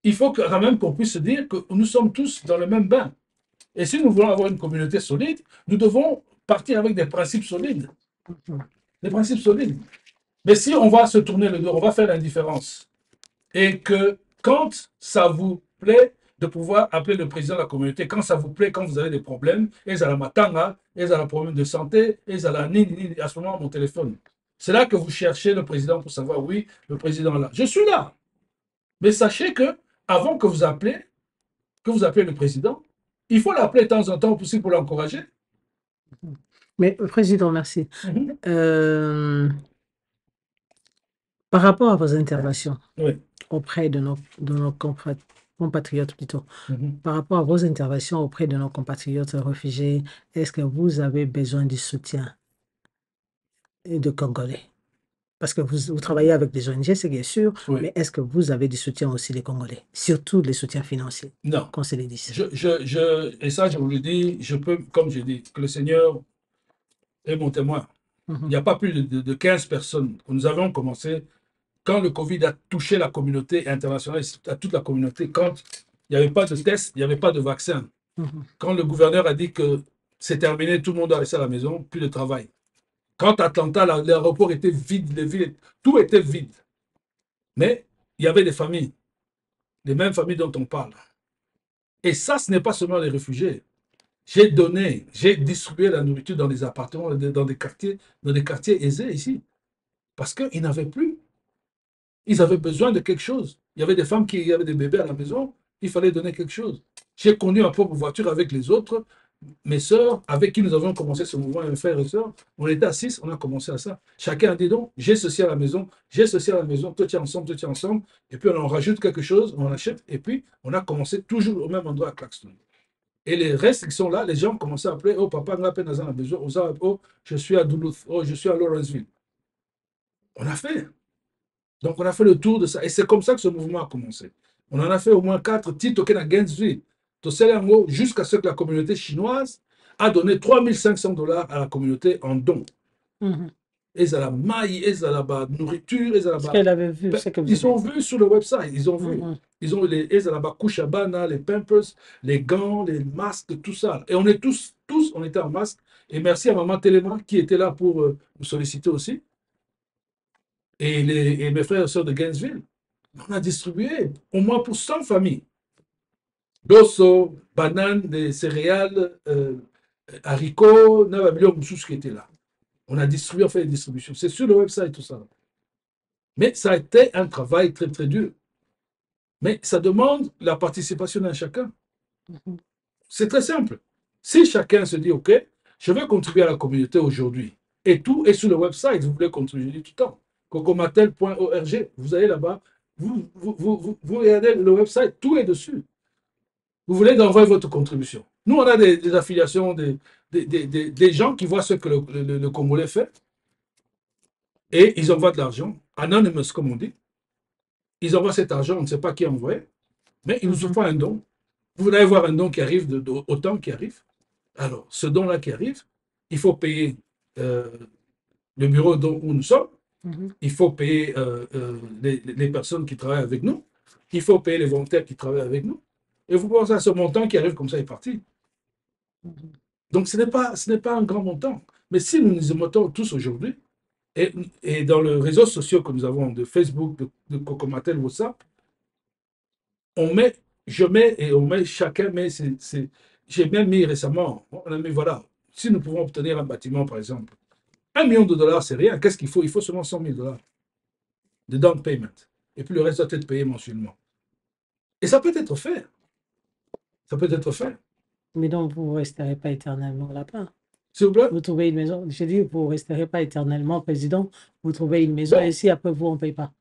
Il faut quand même qu'on puisse se dire que nous sommes tous dans le même bain. Et si nous voulons avoir une communauté solide, nous devons partir avec des principes solides. Des principes solides. Mais si on va se tourner le dos, on va faire l'indifférence. Et que quand ça vous plaît de pouvoir appeler le président de la communauté, quand ça vous plaît, quand vous avez des problèmes, ils à la matanga, ils à la problème de santé, ils à la nini, à ce moment, mon téléphone. C'est là que vous cherchez le président pour savoir, oui, le président est là. Je suis là. Mais sachez que, avant que vous appelez le président, il faut l'appeler de temps en temps aussi pour l'encourager. Mais, Président, merci. Par rapport à vos interventions auprès de nos compatriotes plutôt, par rapport à vos interventions auprès de nos compatriotes réfugiés, est-ce que vous avez besoin du soutien de Congolais? Parce que vous travaillez avec des ONG, c'est bien sûr, mais est-ce que vous avez du soutien aussi des Congolais? Surtout les soutiens financiers. Non. Qu'on se les dise. Et ça, je vous le dis, je peux, comme je dis, que le Seigneur est mon témoin. Il n'y a pas plus de 15 personnes. Nous avons commencé, quand le Covid a touché la communauté internationale, à toute la communauté, quand il n'y avait pas de tests, il n'y avait pas de vaccin. Quand le gouverneur a dit que c'est terminé, tout le monde doit rester à la maison, plus de travail. Quand Atlanta, l'aéroport était vide, les villes, tout était vide. Mais il y avait des familles, les mêmes familles dont on parle. Et ça, ce n'est pas seulement les réfugiés. J'ai distribué la nourriture dans des appartements, dans des quartiers aisés ici. Parce qu'ils n'avaient plus. Ils avaient besoin de quelque chose. Il y avait des femmes qui avaient des bébés à la maison, il fallait donner quelque chose. J'ai conduit ma propre voiture avec les autres. Mes sœurs, avec qui nous avions commencé ce mouvement, mes frères et sœurs, on était à 6, on a commencé à ça. Chacun a dit donc, j'ai ceci à la maison, j'ai ceci à la maison, tout tient ensemble, et puis on en rajoute quelque chose, on achète, et puis on a commencé toujours au même endroit à Claxton. Et les restes qui sont là, les gens commençaient à appeler, oh papa, on a peine à la maison, oh je suis à Duluth, oh je suis à Lawrenceville. On a fait. Donc on a fait le tour de ça, et c'est comme ça que ce mouvement a commencé. On en a fait au moins 4 titres à Gainesville. Jusqu'à ce que la communauté chinoise a donné $3500 à la communauté en dons. Ils ont la maille, ils ont la nourriture, ils ont la qu'elle avait vu, ils ont vu sur le website, ils ont vu. Ils ont ils ont la couche à banane, les pampers, les gants, les masques, tout ça. Et on est tous, on était en masque. Et merci à Maman Téléma qui était là pour nous solliciter aussi. Et mes frères et sœurs de Gainesville. On a distribué au moins pour 100 familles. Dosso, bananes, des céréales, haricots, na biloko mosusu qui était là. On a distribué, on fait des distributions. C'est sur le website, tout ça. Mais ça a été un travail très, très dur. Mais ça demande la participation d'un chacun. C'est très simple. Si chacun se dit, OK, je vais contribuer à la communauté aujourd'hui, et tout est sur le website, vous voulez contribuer tout le temps, cocomatel.org, vous allez là-bas, vous regardez le website, tout est dessus. Vous voulez envoyer votre contribution. Nous, on a des affiliations, des gens qui voient ce que le Congolais fait, et ils envoient de l'argent, anonymous comme on dit. Ils envoient cet argent, on ne sait pas qui a envoyé, mais ils nous font un don. Vous allez voir un don qui arrive, autant qui arrive. Alors, ce don-là qui arrive, il faut payer le bureau où nous sommes, il faut payer les personnes qui travaillent avec nous, il faut payer les volontaires qui travaillent avec nous, et vous pensez à ce montant qui arrive comme ça est parti. Donc, ce n'est pas un grand montant. Mais si nous nous mettons tous aujourd'hui, et dans les réseaux sociaux que nous avons, de Facebook, de Cocomatel, WhatsApp, je mets et on met, chacun met j'ai même mis récemment, on a mis, voilà, si nous pouvons obtenir un bâtiment, par exemple, $1 million, c'est rien. Qu'est-ce qu'il faut? Il faut seulement $100 000 de down payment. Et puis le reste doit être payé mensuellement. Et ça peut être fait. Ça peut être fait. Mais donc, vous ne resterez pas éternellement là-bas. S'il vous plaît? Vous trouvez une maison. Je dis, vous ne resterez pas éternellement président. Vous trouvez une maison, Bon. et si après vous, on ne paye pas.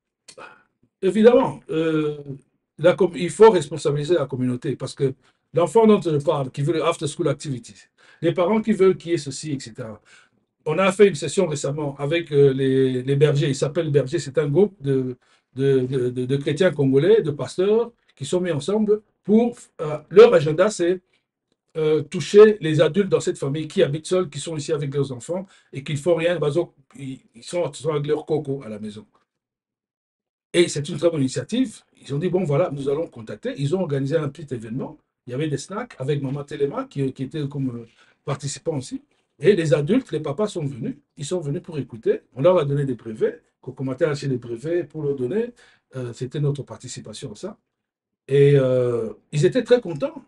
Évidemment, il faut responsabiliser la communauté parce que l'enfant dont je parle, qui veut le after school activities, les parents qui veulent qu'il y ait ceci, etc. On a fait une session récemment avec les bergers. Ils s'appellent bergers. C'est un groupe de chrétiens congolais, de pasteurs qui sont mis ensemble pour. Leur agenda, c'est toucher les adultes dans cette famille qui habitent seuls, qui sont ici avec leurs enfants et qui ne font rien. Ils sont avec leur coco à la maison. Et c'est une très bonne initiative. Ils ont dit, bon, voilà, nous allons contacter. Ils ont organisé un petit événement. Il y avait des snacks avec Maman Téléma qui était comme participant aussi. Et les adultes, les papas sont venus. Ils sont venus pour écouter. On leur a donné des brevets. Cocomatel a acheté des brevets pour leur donner. C'était notre participation à ça. Et ils étaient très contents.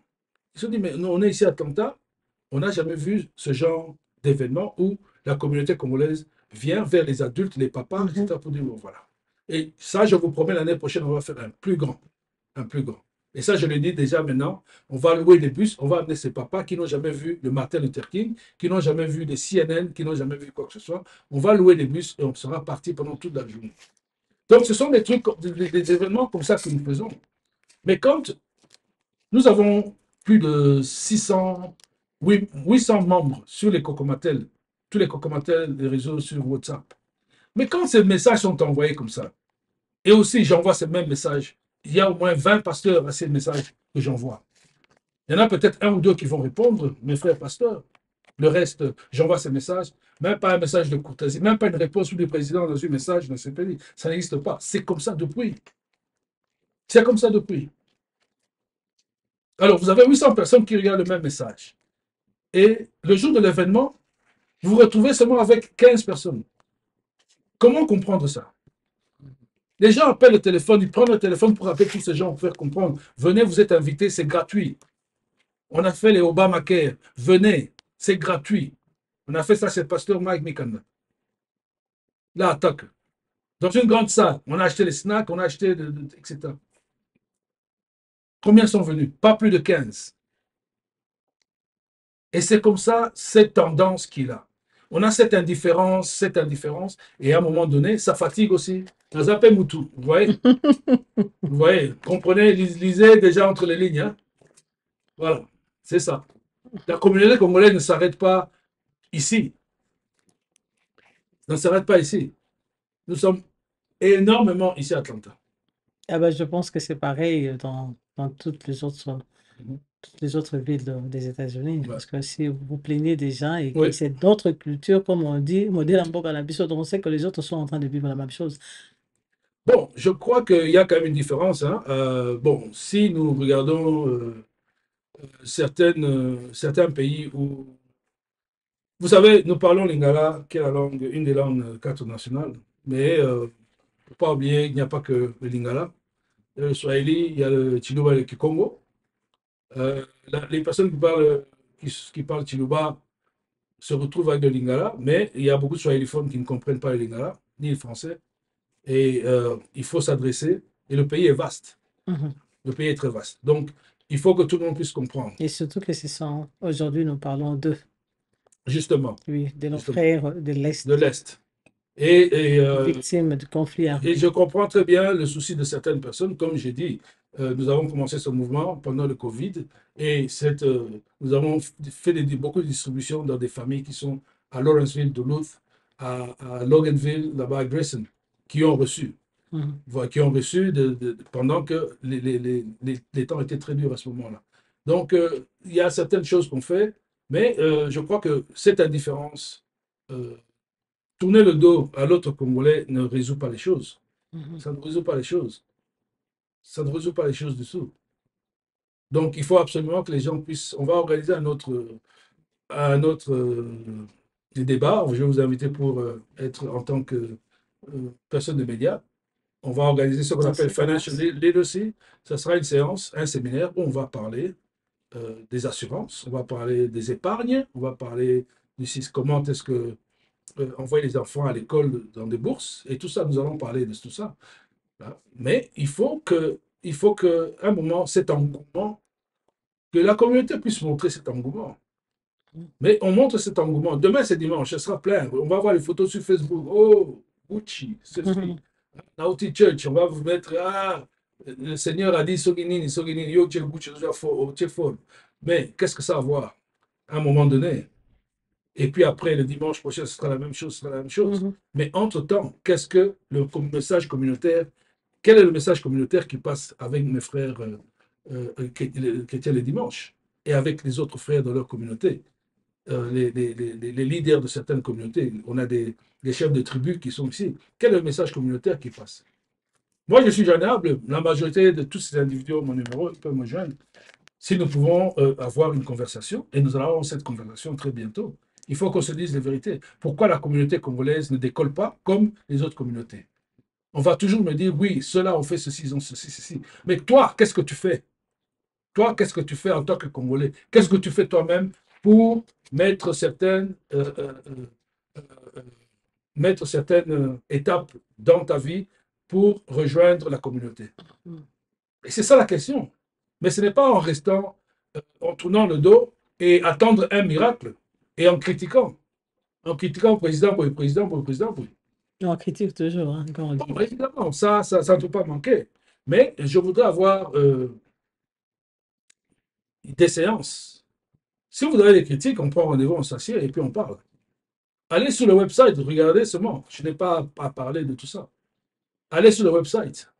Ils se sont dit, mais nous, on est ici à Atlanta. On n'a jamais vu ce genre d'événement où la communauté congolaise vient vers les adultes, les papas, etc. pour dire, bon, voilà. Et ça, je vous promets, l'année prochaine, on va faire un plus grand. Un plus grand. Et ça, je le dis déjà maintenant, on va louer des bus, on va amener ces papas qui n'ont jamais vu le Martin Luther King, qui n'ont jamais vu des CNN, qui n'ont jamais vu quoi que ce soit. On va louer des bus et on sera parti pendant toute la journée. Donc, ce sont des trucs, des événements comme ça que nous faisons. Mais quand nous avons plus de 800 membres sur les Cocomatel, tous les Cocomatel des réseaux sur WhatsApp, mais quand ces messages sont envoyés comme ça, et aussi j'envoie ces mêmes messages, il y a au moins 20 pasteurs à ces messages que j'envoie. Il y en a peut-être un ou deux qui vont répondre, mes frères pasteurs. Le reste, j'envoie ces messages, même pas un message de courtoisie, même pas une réponse du président dans un message dans ce pays. Ça n'existe pas. C'est comme ça depuis. C'est comme ça depuis. Alors, vous avez 800 personnes qui regardent le même message. Et le jour de l'événement, vous vous retrouvez seulement avec 15 personnes. Comment comprendre ça? Les gens appellent le téléphone, ils prennent le téléphone pour appeler tous ces gens pour faire comprendre. Venez, vous êtes invités, c'est gratuit. On a fait les Obamacare. Venez, c'est gratuit. On a fait ça chez le pasteur Mike Mikanda. Là, attaque. Dans une grande salle, on a acheté les snacks, on a acheté, etc. Combien sont venus? Pas plus de 15. Et c'est comme ça, cette tendance qu'il a. On a cette indifférence, et à un moment donné, ça fatigue aussi. Ça s'appelle Moutou, vous voyez? Vous voyez, comprenez, lisez déjà entre les lignes. Hein? Voilà, c'est ça. La communauté congolaise ne s'arrête pas ici. Ne s'arrête pas ici. Nous sommes énormément ici à Atlanta. Ah ben, je pense que c'est pareil dans toutes les autres villes des États-Unis. Ouais. Parce que si vous vous plaignez des gens et que Oui. c'est d'autres cultures, comme on dit, modèle on sait que les autres sont en train de vivre la même chose. Bon, je crois qu'il y a quand même une différence. Hein. Bon, si nous regardons certains pays où... Vous savez, nous parlons lingala, qui est la langue, une des langues quatre nationales, mais il ne faut pas oublier qu'il n'y a pas que le lingala. Il y a le swahili, il y a le chiluba et le kikongo. Les personnes qui parlent chiluba se retrouvent avec le lingala, mais il y a beaucoup de swahiliphones qui ne comprennent pas le lingala, ni le français. Et il faut s'adresser. Et le pays est vaste. Mhm. Le pays est très vaste. Donc, il faut que tout le monde puisse comprendre. Et surtout que ce sont, aujourd'hui, nous parlons d'eux, Justement, oui, de nos Justement. frères de l'Est, de l'Est. Et victimes de conflits Et armés. je comprends très bien le souci de certaines personnes. Comme j'ai dit, nous avons commencé ce mouvement pendant le Covid et nous avons fait beaucoup de distributions dans des familles qui sont à Lawrenceville, Duluth, à Loganville, là-bas à Grayson, qui ont reçu. Mhm. Voilà, qui ont reçu pendant que les temps étaient très durs à ce moment-là. Donc, il y a certaines choses qu'on fait, mais je crois que cette indifférence, euh, tourner le dos à l'autre Congolais ne résout pas les choses. Mhm. Ça ne résout pas les choses. Ça ne résout pas les choses du tout. Donc, il faut absolument que les gens puissent. On va organiser un autre débat. Je vais vous inviter pour être en tant que personne de médias. On va organiser ce qu'on appelle Financial Literacy. Ça sera une séance, un séminaire où on va parler des assurances, on va parler des épargnes, on va parler du comment est-ce que envoyer les enfants à l'école dans des bourses, et tout ça, nous allons parler de tout ça. Mais il faut que, à un moment, cet engouement, que la communauté puisse montrer cet engouement. Mais on montre cet engouement. Demain, c'est dimanche, ce sera plein. On va voir les photos sur Facebook. Oh, Gucci, ceci. Naughty Church, on va vous mettre, le Seigneur a dit, Soginini, Soginini, yo, Gucci, fort. Mais qu'est-ce que ça va voir à un moment donné? Et puis après, le dimanche prochain, ce sera la même chose, ce sera la même chose. Mais entre-temps, qu'est-ce que le message communautaire, quel est le message communautaire qui passe avec mes frères chrétiens les dimanches et avec les autres frères de leur communauté, les leaders de certaines communautés? On a des chefs de tribus qui sont ici. Quel est le message communautaire qui passe? Moi, je suis joignable. La majorité de tous ces individus ont mon numéro, ils peuvent me joindre. Si nous pouvons avoir une conversation, et nous allons avoir cette conversation très bientôt, il faut qu'on se dise la vérité. Pourquoi la communauté congolaise ne décolle pas comme les autres communautés? On va toujours me dire, oui, ceux-là ont fait ceci, ils ont ceci, ceci. Mais toi, qu'est-ce que tu fais? Toi, qu'est-ce que tu fais en tant que Congolais? Qu'est-ce que tu fais toi-même pour mettre certaines, étapes dans ta vie pour rejoindre la communauté? Et c'est ça la question. Mais ce n'est pas en restant, en tournant le dos et attendre un miracle et en critiquant. En critiquant le président pour le président, pour le président. On critique toujours, hein, quand on dit. Bon, évidemment, ça ne peut pas manquer. Mais je voudrais avoir des séances. Si vous avez des critiques, on prend rendez-vous, on s'assied et puis on parle. Allez sur le website, regardez seulement. Je n'ai pas à parler de tout ça. Allez sur le website.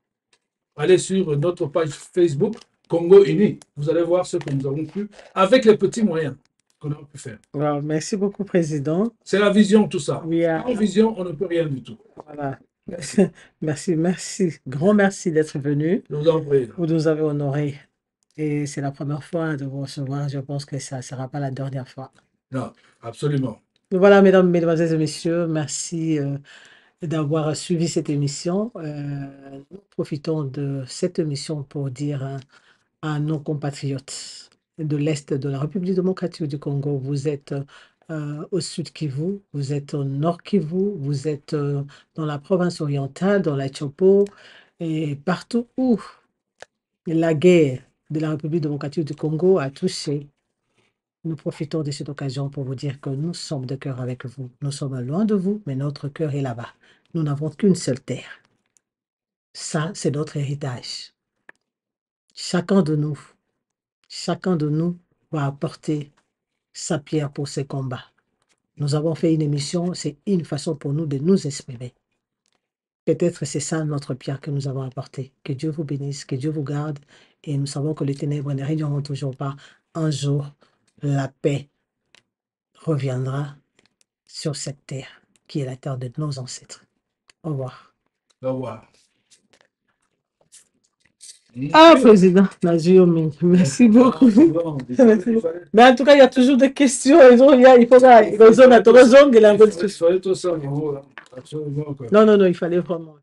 Allez sur notre page Facebook, Congo Uni. Vous allez voir ce que nous avons pu, avec les petits moyens qu'on a pu faire. Wow, merci beaucoup, Président. C'est la vision, tout ça. Yeah. Sans vision, on ne peut rien du tout. Voilà. Merci. Grand merci d'être venu. Je vous en prie. Vous nous avez honorés. Et c'est la première fois de vous recevoir. Je pense que ça ne sera pas la dernière fois. Non, absolument. Voilà, mesdames, mesdemoiselles et messieurs, merci d'avoir suivi cette émission. Nous profitons de cette émission pour dire à nos compatriotes de l'Est de la République démocratique du Congo, vous êtes au sud Kivu, vous êtes au nord Kivu, vous êtes dans la province orientale, dans la Chopo, et partout où la guerre de la République démocratique du Congo a touché. Nous profitons de cette occasion pour vous dire que nous sommes de cœur avec vous. Nous sommes loin de vous, mais notre cœur est là-bas. Nous n'avons qu'une seule terre. Ça, c'est notre héritage. Chacun de nous va apporter sa pierre pour ces combats. Nous avons fait une émission, c'est une façon pour nous de nous exprimer. Peut-être c'est ça notre pierre que nous avons apportée. Que Dieu vous bénisse, que Dieu vous garde. Et nous savons que les ténèbres ne régneront toujours pas. Un jour, la paix reviendra sur cette terre qui est la terre de nos ancêtres. Au revoir. Au revoir. Ah, Président Naziomi, merci beaucoup. Mais en tout cas, il y a toujours des questions. Il faut il fallait vraiment.